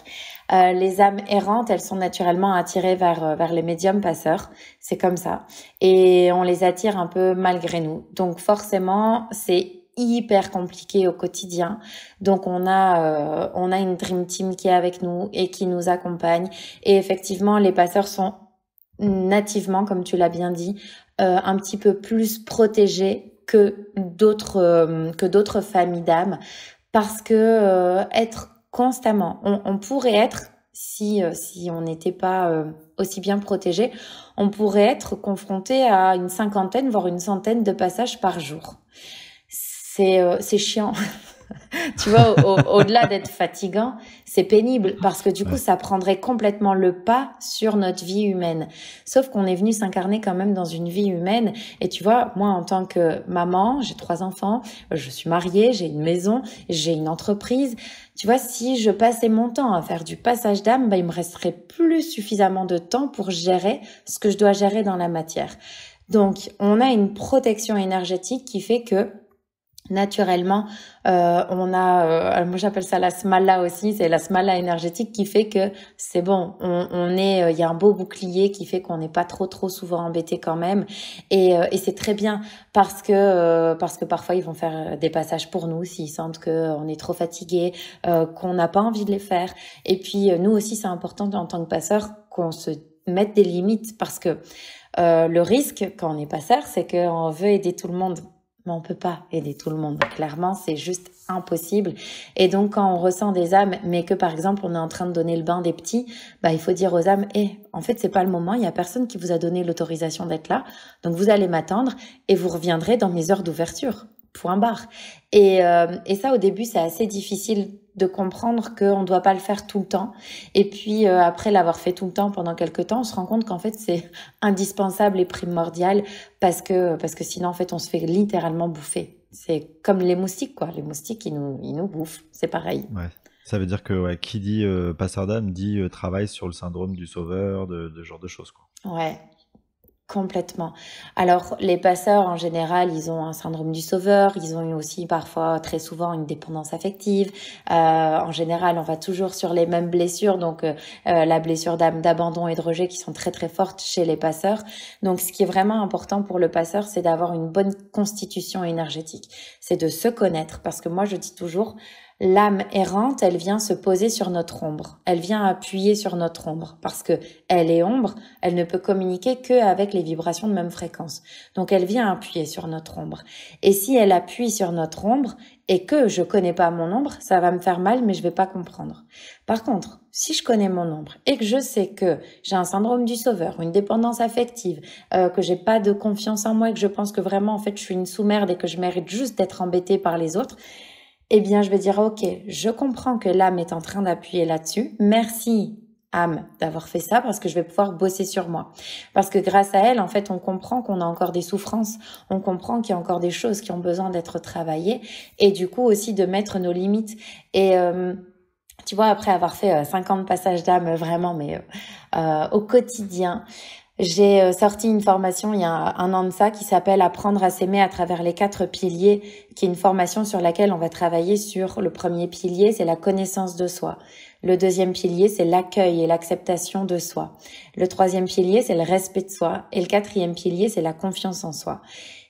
Les âmes errantes, elles sont naturellement attirées vers les médiums passeurs. C'est comme ça. Et on les attire un peu malgré nous. Donc forcément, c'est hyper compliqué au quotidien. Donc on a une dream team qui est avec nous et qui nous accompagne. Et effectivement, les passeurs sont nativement, comme tu l'as bien dit, un petit peu plus protégés que d'autres familles d'âmes, parce que être constamment, on pourrait être, si on n'était pas aussi bien protégé, on pourrait être confronté à une 50aine, voire une 100aine de passages par jour. C'est chiant. Tu vois, au-delà d'être fatigant, c'est pénible parce que du coup, ça prendrait complètement le pas sur notre vie humaine. Sauf qu'on est venu s'incarner quand même dans une vie humaine. Et tu vois, moi, en tant que maman, j'ai 3 enfants, je suis mariée, j'ai une maison, j'ai une entreprise. Tu vois, si je passais mon temps à faire du passage d'âme, il me resterait plus suffisamment de temps pour gérer ce que je dois gérer dans la matière. Donc, on a une protection énergétique qui fait que naturellement, on a, moi j'appelle ça la smala aussi, c'est la smala énergétique qui fait que c'est bon, il y a un beau bouclier qui fait qu'on n'est pas trop souvent embêté quand même, et c'est très bien parce que parfois ils vont faire des passages pour nous s'ils sentent que on est trop fatigué, qu'on n'a pas envie de les faire, et puis nous aussi c'est important en tant que passeur qu'on se mette des limites parce que le risque quand on est passeur, c'est qu'on veut aider tout le monde. Mais on peut pas aider tout le monde. Clairement, c'est juste impossible. Et donc, quand on ressent des âmes, mais que par exemple, on est en train de donner le bain des petits, il faut dire aux âmes, en fait, c'est pas le moment. Il y a personne qui vous a donné l'autorisation d'être là. Donc, vous allez m'attendre et vous reviendrez dans mes heures d'ouverture. Point barre. Et ça, au début, c'est assez difficile de comprendre qu'on ne doit pas le faire tout le temps. Et puis, après l'avoir fait tout le temps pendant quelques temps, on se rend compte qu'en fait, c'est indispensable et primordial parce que sinon, en fait, on se fait littéralement bouffer. C'est comme les moustiques, quoi. Les moustiques, ils nous bouffent. C'est pareil. Ouais. Ça veut dire que qui dit passeur d'âme dit travail sur le syndrome du sauveur, de genre de choses, quoi. Ouais. Complètement. Alors, les passeurs, en général, ils ont un syndrome du sauveur. Ils ont eu aussi parfois, très souvent, une dépendance affective. En général, on va toujours sur les mêmes blessures. Donc, la blessure d'abandon et de rejet qui sont très, très fortes chez les passeurs. Donc, ce qui est vraiment important pour le passeur, c'est d'avoir une bonne constitution énergétique. C'est de se connaître. Parce que moi, je dis toujours, L'âme errante, elle vient se poser sur notre ombre. Elle vient appuyer sur notre ombre parce que elle est ombre, elle ne peut communiquer qu'avec les vibrations de même fréquence. Donc elle vient appuyer sur notre ombre. Et si elle appuie sur notre ombre et que je connais pas mon ombre, ça va me faire mal, mais je vais pas comprendre. Par contre, si je connais mon ombre et que je sais que j'ai un syndrome du sauveur, une dépendance affective, que j'ai pas de confiance en moi et que je pense que vraiment en fait je suis une sous-merde et que je mérite juste d'être embêtée par les autres, eh bien, je vais dire, ok, je comprends que l'âme est en train d'appuyer là-dessus. Merci, âme, d'avoir fait ça parce que je vais pouvoir bosser sur moi. Parce que grâce à elle, en fait, on comprend qu'on a encore des souffrances. On comprend qu'il y a encore des choses qui ont besoin d'être travaillées et du coup aussi de mettre nos limites. Et tu vois, après avoir fait 50 passages d'âme vraiment, mais au quotidien, j'ai sorti une formation il y a un an de ça qui s'appelle Apprendre à s'aimer à travers les 4 piliers, qui est une formation sur laquelle on va travailler sur le premier pilier, c'est la connaissance de soi. Le deuxième pilier, c'est l'accueil et l'acceptation de soi. Le troisième pilier, c'est le respect de soi. Et le quatrième pilier, c'est la confiance en soi.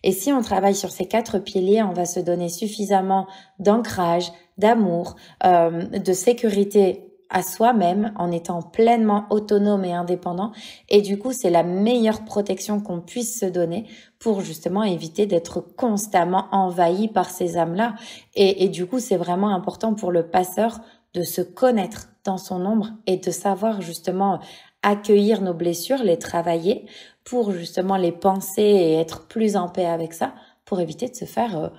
Et si on travaille sur ces 4 piliers, on va se donner suffisamment d'ancrage, d'amour, de sécurité à soi-même en étant pleinement autonome et indépendant. Et du coup, c'est la meilleure protection qu'on puisse se donner pour justement éviter d'être constamment envahi par ces âmes-là. Et du coup, c'est vraiment important pour le passeur de se connaître dans son ombre et de savoir justement accueillir nos blessures, les travailler pour justement les penser et être plus en paix avec ça pour éviter de se faire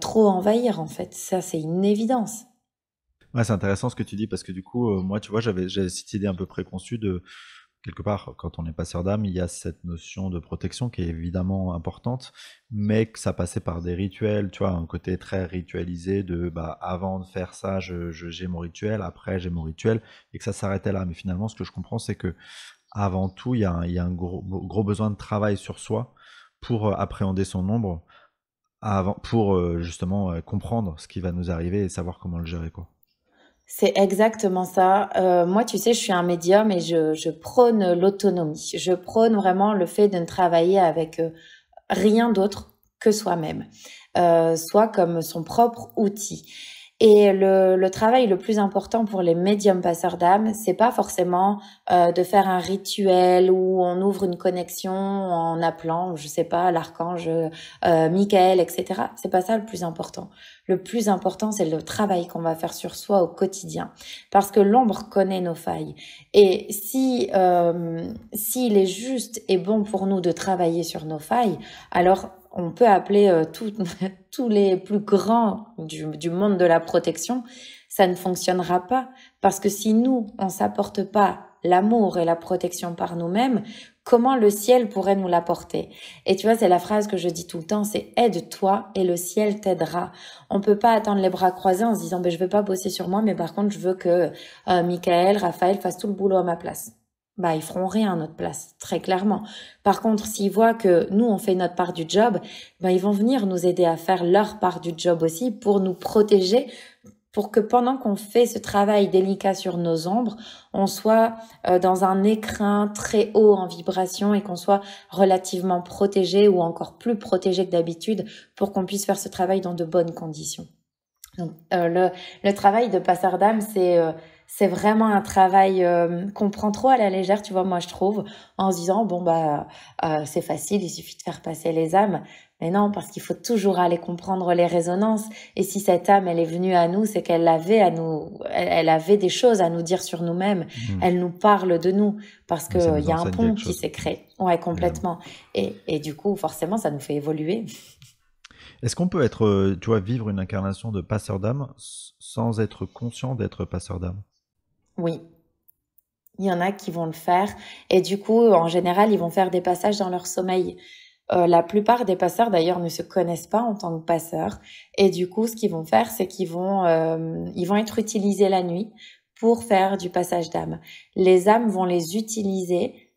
trop envahir en fait. Ça, c'est une évidence. Ouais, c'est intéressant ce que tu dis parce que du coup, moi, tu vois, j'avais cette idée un peu préconçue de quelque part, quand on est passeur d'âme, il y a cette notion de protection qui est évidemment importante, mais que ça passait par des rituels, tu vois, un côté très ritualisé de bah avant de faire ça, j'ai mon rituel, après j'ai mon rituel, et que ça s'arrêtait là. Mais finalement, ce que je comprends, c'est que avant tout, il y a un gros besoin de travail sur soi pour appréhender son ombre, pour justement comprendre ce qui va nous arriver et savoir comment le gérer, quoi. C'est exactement ça. Moi, tu sais, je suis un médium et je prône l'autonomie. Je prône vraiment le fait de ne travailler avec rien d'autre que soi-même, soit comme son propre outil. Et le travail le plus important pour les médiums passeurs d'âme, c'est pas forcément de faire un rituel où on ouvre une connexion en appelant, je sais pas, l'archange Michael, etc. C'est pas ça le plus important. Le plus important, c'est le travail qu'on va faire sur soi au quotidien, parce que l'ombre connaît nos failles. Et si s'il est juste et bon pour nous de travailler sur nos failles, alors on peut appeler tous les plus grands du monde de la protection, ça ne fonctionnera pas. Parce que si nous, on s'apporte pas l'amour et la protection par nous-mêmes, comment le ciel pourrait nous l'apporter? Et tu vois, c'est la phrase que je dis tout le temps, c'est aide-toi et le ciel t'aidera. On peut pas attendre les bras croisés en se disant, je vais pas bosser sur moi, mais par contre, je veux que Michael, Raphaël fassent tout le boulot à ma place. Ils feront rien à notre place, très clairement. Par contre, s'ils voient que nous, on fait notre part du job, ils vont venir nous aider à faire leur part du job aussi pour nous protéger, pour que pendant qu'on fait ce travail délicat sur nos ombres, on soit dans un écrin très haut en vibration et qu'on soit relativement protégé ou encore plus protégé que d'habitude pour qu'on puisse faire ce travail dans de bonnes conditions. Donc, le travail de passeur d'âme, c'est vraiment un travail qu'on prend trop à la légère, tu vois, moi je trouve, en se disant c'est facile, il suffit de faire passer les âmes. Mais non, parce qu'il faut toujours aller comprendre les résonances. Et si cette âme, elle est venue à nous, c'est qu'elle avait elle avait des choses à nous dire sur nous-mêmes. Elle nous parle de nous parce que il y a un pont qui s'est créé. Ouais, complètement. Et du coup, forcément, ça nous fait évoluer. Est-ce qu'on peut être, tu vois, vivre une incarnation de passeur d'âme sans être conscient d'être passeur d'âme? Oui. Il y en a qui vont le faire. Et du coup, en général, ils vont faire des passages dans leur sommeil. La plupart des passeurs, d'ailleurs, ne se connaissent pas en tant que passeurs. Et du coup, ce qu'ils vont faire, c'est qu'ils vont être utilisés la nuit pour faire du passage d'âme. Les âmes vont les utiliser,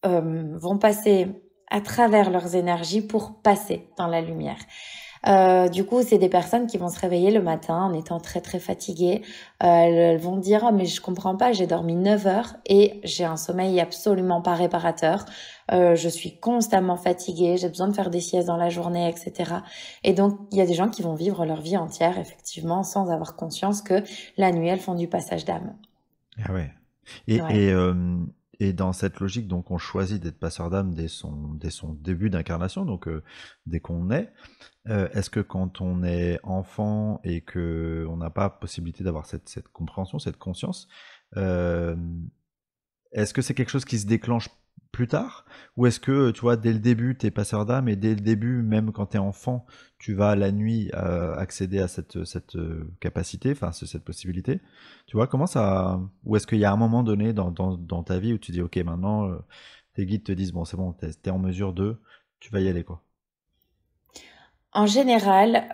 vont passer à travers leurs énergies pour passer dans la lumière. Du coup, c'est des personnes qui vont se réveiller le matin en étant très très fatiguées. Elles vont dire: «Ah mais je comprends pas, j'ai dormi 9 heures et j'ai un sommeil absolument pas réparateur. Je suis constamment fatiguée, j'ai besoin de faire des siestes dans la journée, etc.» Et donc, il y a des gens qui vont vivre leur vie entière, effectivement, sans avoir conscience que la nuit, elles font du passage d'âme. Ah ouais. Et, Ouais. et, euh, et dans cette logique, donc, on choisit d'être passeur d'âme dès son début d'incarnation, donc dès qu'on est. Est-ce que quand on est enfant et que on n'a pas possibilité d'avoir cette compréhension, cette conscience, euh, est-ce que c'est quelque chose qui se déclenche plus tard? Ou est-ce que, tu vois, dès le début, tu es passeur d'âme et dès le début, même quand tu es enfant, tu vas la nuit accéder à cette capacité, enfin, cette possibilité? Tu vois, comment ça. Ou est-ce qu'il y a un moment donné dans ta vie où tu dis, ok, maintenant, tes guides te disent, bon, c'est bon, t'es en mesure de, tu vas y aller, quoi. En général,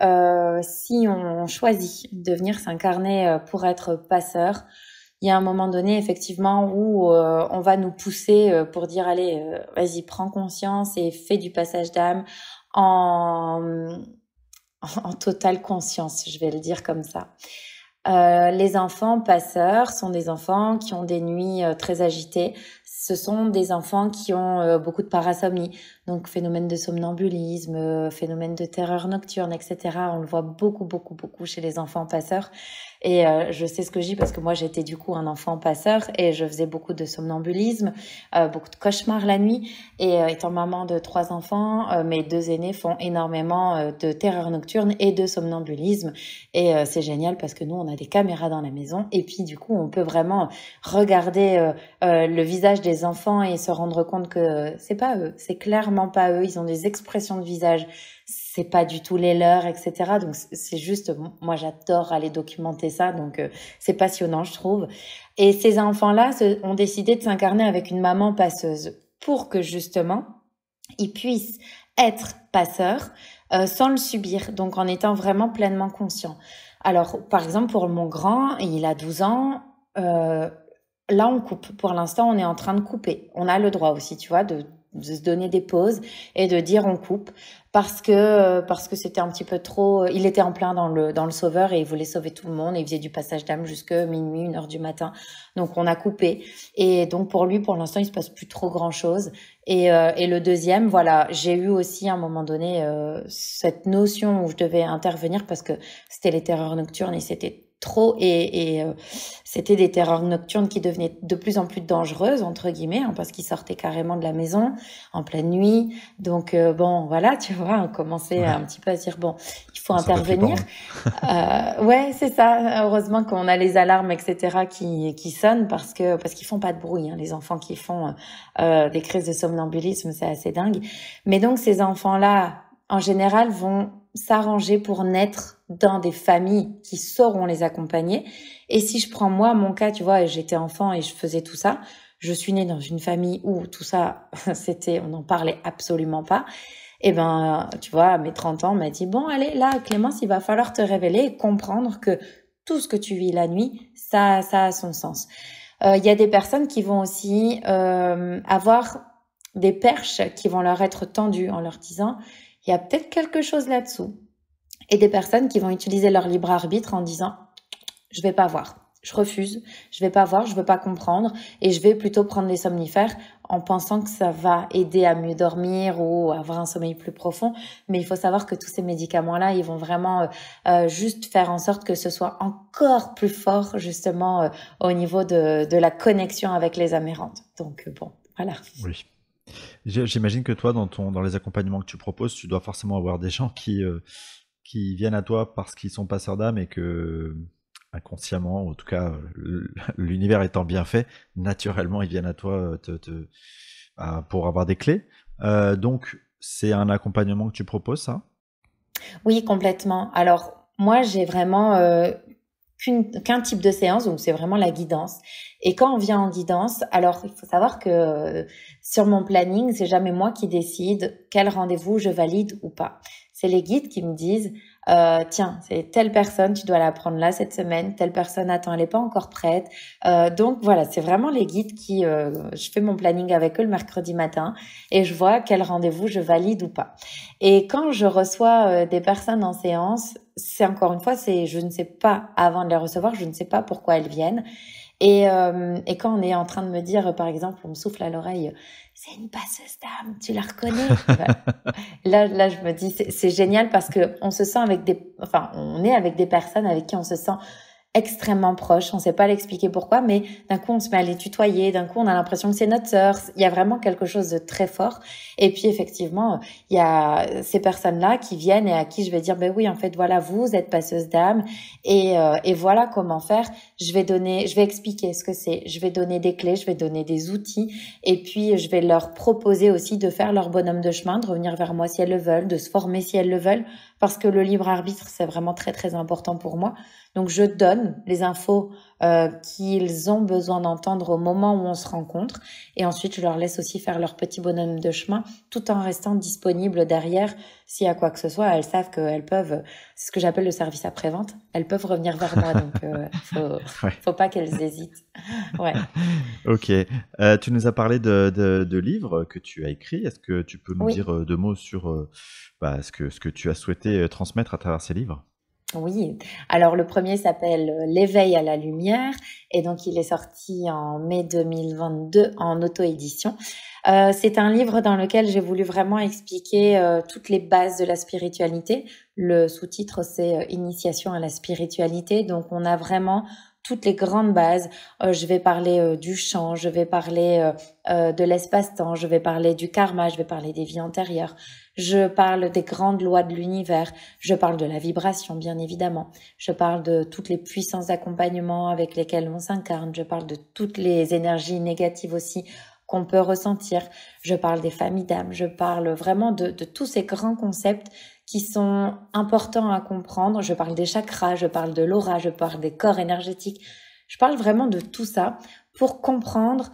si on choisit de venir s'incarner pour être passeur, il y a un moment donné effectivement où on va nous pousser pour dire allez, vas-y, prends conscience et fais du passage d'âme en, en totale conscience, je vais le dire comme ça. Les enfants passeurs sont des enfants qui ont des nuits très agitées. Ce sont des enfants qui ont beaucoup de parasomnie, donc phénomène de somnambulisme, phénomène de terreur nocturne, etc. On le voit beaucoup, beaucoup, beaucoup chez les enfants passeurs. Et je sais ce que je dis parce que moi j'étais du coup un enfant passeur et je faisais beaucoup de somnambulisme, beaucoup de cauchemars la nuit. Et étant maman de 3 enfants, mes 2 aînés font énormément de terreur nocturne et de somnambulisme. Et c'est génial parce que nous on a des caméras dans la maison et puis du coup on peut vraiment regarder le visage des enfants et se rendre compte que c'est pas eux, c'est clairement pas eux. Ils ont des expressions de visage, c'est pas du tout les leurs, etc. Donc c'est juste, moi j'adore aller documenter ça, donc c'est passionnant je trouve. Et ces enfants-là ont décidé de s'incarner avec une maman passeuse pour que justement ils puissent être passeurs sans le subir, donc en étant vraiment pleinement conscients. Alors par exemple pour mon grand, il a 12 ans. Là, on coupe. Pour l'instant, on est en train de couper. On a le droit aussi, tu vois, de se donner des pauses et de dire on coupe parce que c'était un petit peu trop. Il était en plein dans le sauveur et il voulait sauver tout le monde et il faisait du passage d'âme jusque minuit, 1 heure du matin. Donc on a coupé et donc pour lui, pour l'instant, il se passe plus trop grand chose. Et le deuxième, voilà, j'ai eu aussi à un moment donné cette notion où je devais intervenir parce que c'était les terreurs nocturnes et c'était trop et c'était des terreurs nocturnes qui devenaient de plus en plus dangereuses entre guillemets hein, parce qu'ils sortaient carrément de la maison en pleine nuit. Donc bon voilà, tu vois, on commençait Ouais. un petit peu à se dire bon, il faut C'est un peu flippant, intervenir. Ouais, c'est ça. Heureusement qu'on a les alarmes etc qui sonnent parce qu'ils font pas de bruit hein, les enfants qui font des crises de somnambulisme, c'est assez dingue. Mais donc ces enfants-là en général vont s'arranger pour naître dans des familles qui sauront les accompagner. Et si je prends moi mon cas, tu vois, j'étais enfant et je faisais tout ça, je suis née dans une famille où tout ça, on n'en parlait absolument pas. Et ben, tu vois, à mes 30 ans, on m'a dit, bon, allez, là, Clémence, il va falloir te révéler et comprendre que tout ce que tu vis la nuit, ça a son sens. Il y a des personnes qui vont aussi avoir des perches qui vont leur être tendues en leur disant, il y a peut-être quelque chose là-dessous. Et des personnes qui vont utiliser leur libre arbitre en disant je vais pas voir, je refuse, je vais pas voir, je veux pas comprendre et je vais plutôt prendre des somnifères en pensant que ça va aider à mieux dormir ou avoir un sommeil plus profond. Mais il faut savoir que tous ces médicaments-là, ils vont vraiment juste faire en sorte que ce soit encore plus fort justement au niveau de la connexion avec les amérantes. Donc bon, voilà. Oui. J'imagine que toi, dans les accompagnements que tu proposes, tu dois forcément avoir des gens qui viennent à toi parce qu'ils sont passeurs d'âme et que, inconsciemment, ou en tout cas, l'univers étant bien fait, naturellement, ils viennent à toi pour avoir des clés. Donc, c'est un accompagnement que tu proposes, ça? Oui, complètement. Alors, moi, j'ai vraiment qu'un type de séance, donc c'est vraiment la guidance. Et quand on vient en guidance, alors il faut savoir que sur mon planning, c'est jamais moi qui décide quel rendez-vous je valide ou pas. C'est les guides qui me disent tiens, c'est telle personne, tu dois la prendre là cette semaine, telle personne, attends, elle n'est pas encore prête. Donc voilà, c'est vraiment les guides qui, je fais mon planning avec eux le mercredi matin et je vois quel rendez-vous je valide ou pas. Et quand je reçois des personnes en séance, c'est encore une fois, je ne sais pas, avant de les recevoir, je ne sais pas pourquoi elles viennent. Et quand on est en train de me dire, par exemple, on me souffle à l'oreille, c'est une passeuse d'âme, tu la reconnais? Là, je me dis, c'est génial parce que on se sent on est avec des personnes avec qui on se sent extrêmement proche. On ne sait pas l'expliquer pourquoi, mais d'un coup, on se met à les tutoyer. D'un coup, on a l'impression que c'est notre sœur. Il y a vraiment quelque chose de très fort. Et puis, effectivement, il y a ces personnes-là qui viennent et à qui je vais dire, ben oui, en fait, voilà, vous êtes passeuse d'âme et voilà comment faire. Je vais expliquer ce que c'est. Je vais donner des clés, je vais donner des outils et puis je vais leur proposer aussi de faire leur bonhomme de chemin, de revenir vers moi si elles le veulent, de se former si elles le veulent, parce que le libre arbitre, c'est vraiment très, très important pour moi. Donc, je donne les infos qu'ils ont besoin d'entendre au moment où on se rencontre. Et ensuite, je leur laisse aussi faire leur petit bonhomme de chemin tout en restant disponible derrière. S'il y a quoi que ce soit, elles savent qu'elles peuvent, c'est ce que j'appelle le service après-vente, elles peuvent revenir vers moi. Donc, faut pas qu'elles hésitent. Ouais. Ok. Tu nous as parlé de livres que tu as écrits. Est-ce que tu peux nous dire deux mots sur ce que tu as souhaité transmettre à travers ces livres? Oui, alors le premier s'appelle L'éveil à la lumière et donc il est sorti en mai 2022 en auto-édition. C'est un livre dans lequel j'ai voulu vraiment expliquer toutes les bases de la spiritualité. Le sous-titre c'est Initiation à la spiritualité, donc on a vraiment toutes les grandes bases. Je vais parler du chant, je vais parler de l'espace-temps, je vais parler du karma, je vais parler des vies antérieures. Je parle des grandes lois de l'univers, je parle de la vibration bien évidemment, je parle de toutes les puissances d'accompagnement avec lesquelles on s'incarne, je parle de toutes les énergies négatives aussi qu'on peut ressentir, je parle des familles d'âmes, je parle vraiment de tous ces grands concepts qui sont importants à comprendre, je parle des chakras, je parle de l'aura, je parle des corps énergétiques, je parle vraiment de tout ça pour comprendre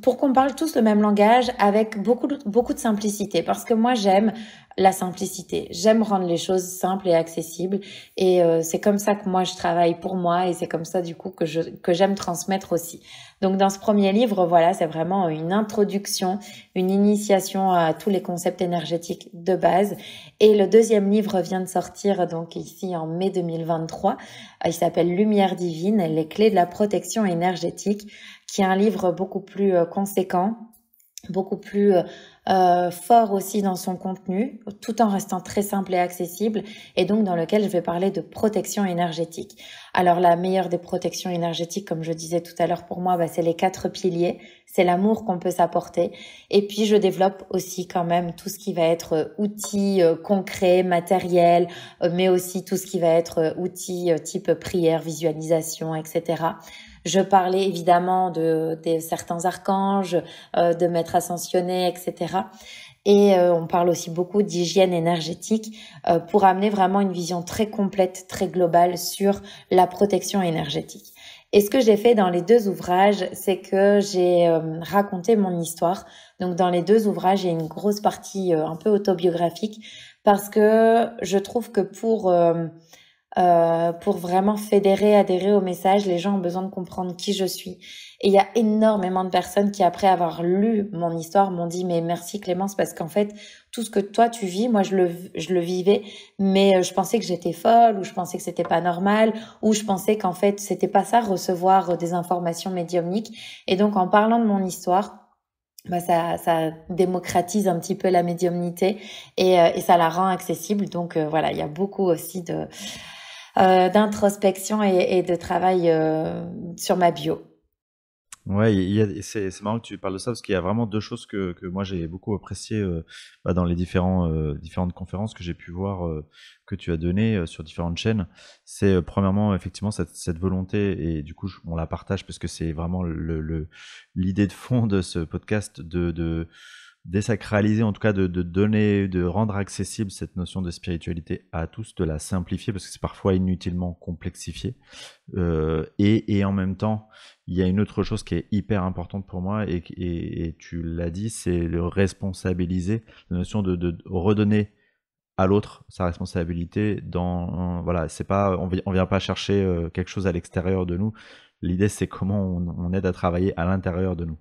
pour qu'on parle tous le même langage avec beaucoup de simplicité. Parce que moi, j'aime la simplicité. J'aime rendre les choses simples et accessibles. Et c'est comme ça que moi, je travaille pour moi. Et c'est comme ça, du coup, que j'aime transmettre aussi. Donc, dans ce premier livre, voilà, c'est vraiment une introduction, une initiation à tous les concepts énergétiques de base. Et le deuxième livre vient de sortir, donc ici en mai 2023. Il s'appelle Lumière divine, les clés de la protection énergétique, qui est un livre beaucoup plus conséquent, beaucoup plus fort aussi dans son contenu, tout en restant très simple et accessible, et donc dans lequel je vais parler de protection énergétique. Alors la meilleure des protections énergétiques, comme je disais tout à l'heure pour moi, c'est les 4 piliers, c'est l'amour qu'on peut s'apporter, et puis je développe aussi quand même tout ce qui va être outils concrets, matériels, mais aussi tout ce qui va être outils type prière, visualisation, etc. Je parlais évidemment de certains archanges, de maîtres ascensionnés, etc. Et on parle aussi beaucoup d'hygiène énergétique pour amener vraiment une vision très complète, très globale sur la protection énergétique. Et ce que j'ai fait dans les 2 ouvrages, c'est que j'ai raconté mon histoire. Donc dans les 2 ouvrages, il y a une grosse partie un peu autobiographique parce que je trouve que pour vraiment adhérer au message, les gens ont besoin de comprendre qui je suis. Et il y a énormément de personnes qui, après avoir lu mon histoire, m'ont dit « Mais merci Clémence, parce qu'en fait, tout ce que toi tu vis, moi je le vivais, mais je pensais que j'étais folle, ou je pensais que c'était pas normal, ou je pensais qu'en fait c'était pas ça, recevoir des informations médiumniques. » Et donc en parlant de mon histoire, ça démocratise un petit peu la médiumnité et ça la rend accessible. Donc voilà, il y a beaucoup aussi d'introspection et de travail sur ma bio. Ouais, c'est marrant que tu parles de ça parce qu'il y a vraiment 2 choses que moi j'ai beaucoup appréciées dans les différentes conférences que j'ai pu voir que tu as données sur différentes chaînes. C'est premièrement effectivement cette volonté, et du coup on la partage parce que c'est vraiment l'idée de fond de ce podcast de désacraliser, en tout cas de donner, de rendre accessible cette notion de spiritualité à tous, de la simplifier parce que c'est parfois inutilement complexifié. Et en même temps, il y a une autre chose qui est hyper importante pour moi et tu l'as dit, c'est le responsabiliser, la notion de redonner à l'autre sa responsabilité voilà, c'est pas, on vient pas chercher quelque chose à l'extérieur de nous. L'idée, c'est comment on aide à travailler à l'intérieur de nous.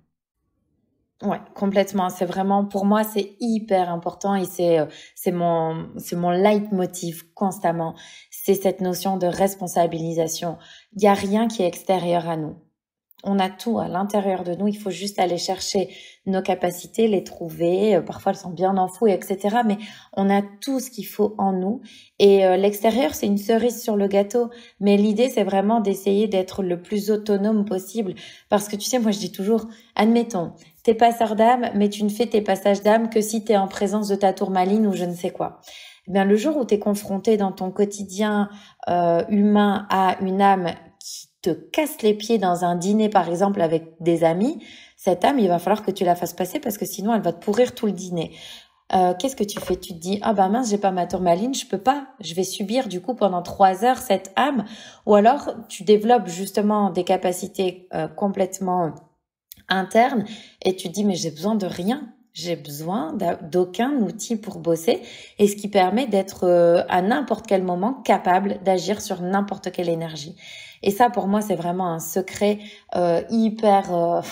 Ouais, complètement. C'est vraiment, pour moi, c'est hyper important et c'est mon leitmotiv constamment. C'est cette notion de responsabilisation. Il y a rien qui est extérieur à nous. On a tout à l'intérieur de nous. Il faut juste aller chercher nos capacités, les trouver. Parfois, elles sont bien enfouies, etc. Mais on a tout ce qu'il faut en nous. Et l'extérieur, c'est une cerise sur le gâteau. Mais l'idée, c'est vraiment d'essayer d'être le plus autonome possible. Parce que tu sais, moi, je dis toujours, admettons, t'es passeur d'âme, mais tu ne fais tes passages d'âme que si t'es en présence de ta tourmaline ou je ne sais quoi. Eh bien, le jour où t'es confronté dans ton quotidien humain à une âme qui te casse les pieds dans un dîner, par exemple, avec des amis, cette âme, il va falloir que tu la fasses passer parce que sinon, elle va te pourrir tout le dîner. Qu'est-ce que tu fais? Tu te dis, ah bah mince, j'ai pas ma tourmaline, je peux pas, je vais subir du coup pendant 3 heures cette âme. Ou alors, tu développes justement des capacités complètement internes et tu te dis, mais j'ai besoin de rien. J'ai besoin d'aucun outil pour bosser et ce qui permet d'être à n'importe quel moment capable d'agir sur n'importe quelle énergie. Et ça, pour moi, c'est vraiment un secret hyper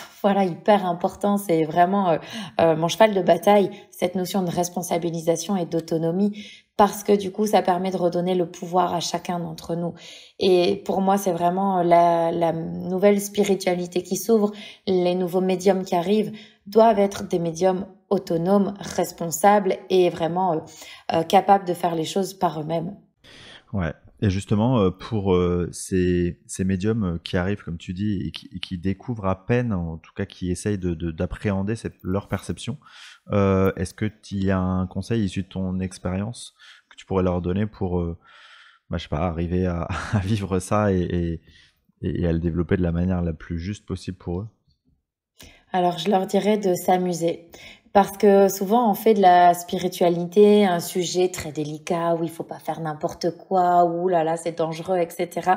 important. C'est vraiment mon cheval de bataille, cette notion de responsabilisation et d'autonomie, parce que du coup, ça permet de redonner le pouvoir à chacun d'entre nous. Et pour moi, c'est vraiment la nouvelle spiritualité qui s'ouvre. Les nouveaux médiums qui arrivent doivent être des médiums autonomes, responsables et vraiment capables de faire les choses par eux-mêmes. Ouais. Et justement, pour ces médiums qui arrivent, comme tu dis, et qui découvrent à peine, en tout cas qui essayent d'appréhender leur perception, est-ce que tu y as un conseil issu de ton expérience que tu pourrais leur donner pour, je sais pas, arriver à, à vivre ça et à le développer de la manière la plus juste possible pour eux? Alors, je leur dirais de s'amuser. Parce que souvent, on fait de la spiritualité un sujet très délicat où il faut pas faire n'importe quoi, où là là, c'est dangereux, etc.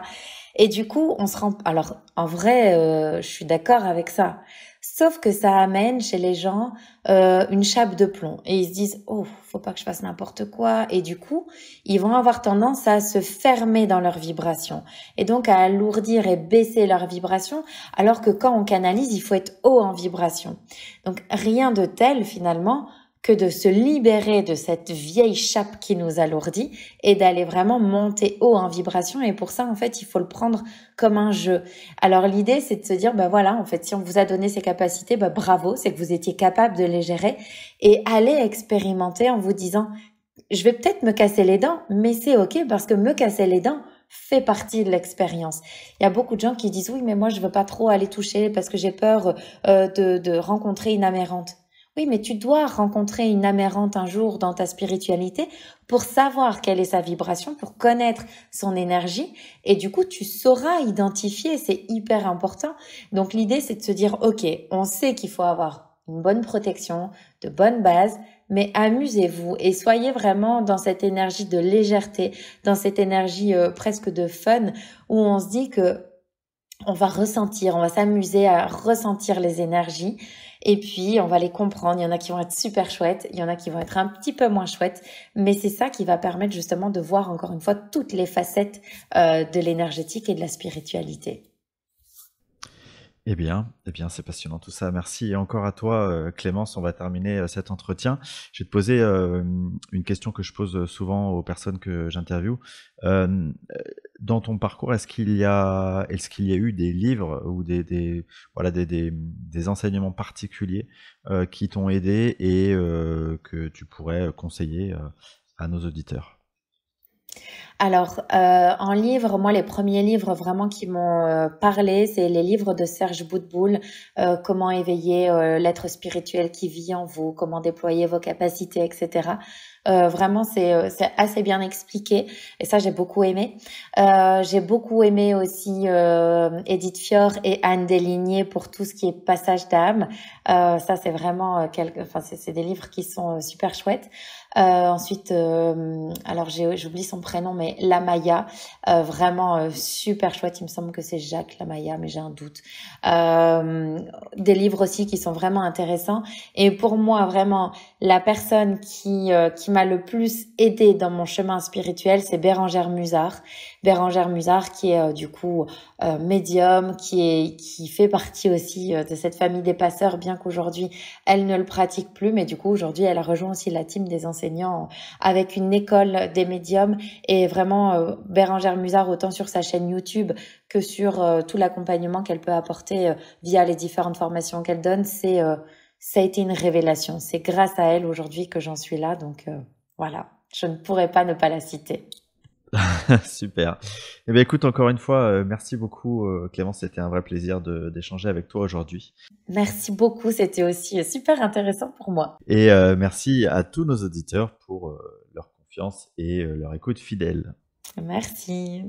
Et du coup, on se rend... Alors, en vrai, je suis d'accord avec ça. Sauf que ça amène chez les gens une chape de plomb. Et ils se disent, oh, faut pas que je fasse n'importe quoi. Et du coup, ils vont avoir tendance à se fermer dans leur vibration. Et donc à alourdir et baisser leur vibration. Alors que quand on canalise, il faut être haut en vibration. Donc rien de tel finalement que de se libérer de cette vieille chape qui nous alourdit et d'aller vraiment monter haut en vibration. Et pour ça, en fait, il faut le prendre comme un jeu. Alors l'idée, c'est de se dire, bah voilà, en fait, si on vous a donné ces capacités, bah bravo, c'est que vous étiez capable de les gérer et aller expérimenter en vous disant, je vais peut-être me casser les dents, mais c'est ok parce que me casser les dents fait partie de l'expérience. Il y a beaucoup de gens qui disent, oui, mais moi, je veux pas trop aller toucher parce que j'ai peur de rencontrer une âme errante. Oui, mais tu dois rencontrer une âme errante un jour dans ta spiritualité pour savoir quelle est sa vibration, pour connaître son énergie. Et du coup, tu sauras identifier, c'est hyper important. Donc l'idée, c'est de se dire, ok, on sait qu'il faut avoir une bonne protection, de bonnes bases, mais amusez-vous et soyez vraiment dans cette énergie de légèreté, dans cette énergie presque de fun, où on se dit que on va ressentir, on va s'amuser à ressentir les énergies et puis on va les comprendre. Il y en a qui vont être super chouettes, il y en a qui vont être un petit peu moins chouettes, mais c'est ça qui va permettre justement de voir encore une fois toutes les facettes de l'énergétique et de la spiritualité. Eh bien, c'est passionnant tout ça. Merci encore à toi, Clémence. On va terminer cet entretien. Je vais te poser une question que je pose souvent aux personnes que j'interviewe. Euh, Dans ton parcours, est-ce qu'il y a eu des livres ou voilà, des enseignements particuliers qui t'ont aidé et que tu pourrais conseiller à nos auditeurs? Alors, en livre, moi, les premiers livres vraiment qui m'ont parlé, c'est les livres de Serge Boutboul, comment éveiller l'être spirituel qui vit en vous, comment déployer vos capacités, etc. Vraiment, c'est assez bien expliqué et ça, j'ai beaucoup aimé. J'ai beaucoup aimé aussi Edith Fior et Anne Deslignier pour tout ce qui est passage d'âme. Ça, c'est vraiment enfin, c'est des livres qui sont super chouettes. Ensuite, alors j'oublie son prénom, mais Lamaya, vraiment super chouette. Il me semble que c'est Jacques Lamaya, mais j'ai un doute. Des livres aussi qui sont vraiment intéressants. Et pour moi, vraiment, la personne qui m'a m'a le plus aidé dans mon chemin spirituel, c'est Bérangère Musard. Bérangère Musard qui est du coup médium, qui fait partie aussi de cette famille des passeurs, bien qu'aujourd'hui elle ne le pratique plus, mais du coup aujourd'hui elle a rejoint aussi la team des enseignants avec une école des médiums. Et vraiment Bérangère Musard, autant sur sa chaîne YouTube que sur tout l'accompagnement qu'elle peut apporter via les différentes formations qu'elle donne, ça a été une révélation. C'est grâce à elle aujourd'hui que j'en suis là. Donc voilà, je ne pourrais pas ne pas la citer. Super. Eh bien, écoute, encore une fois, merci beaucoup, Clémence. C'était un vrai plaisir d'échanger avec toi aujourd'hui. Merci beaucoup, c'était aussi super intéressant pour moi. Et merci à tous nos auditeurs pour leur confiance et leur écoute fidèle. Merci.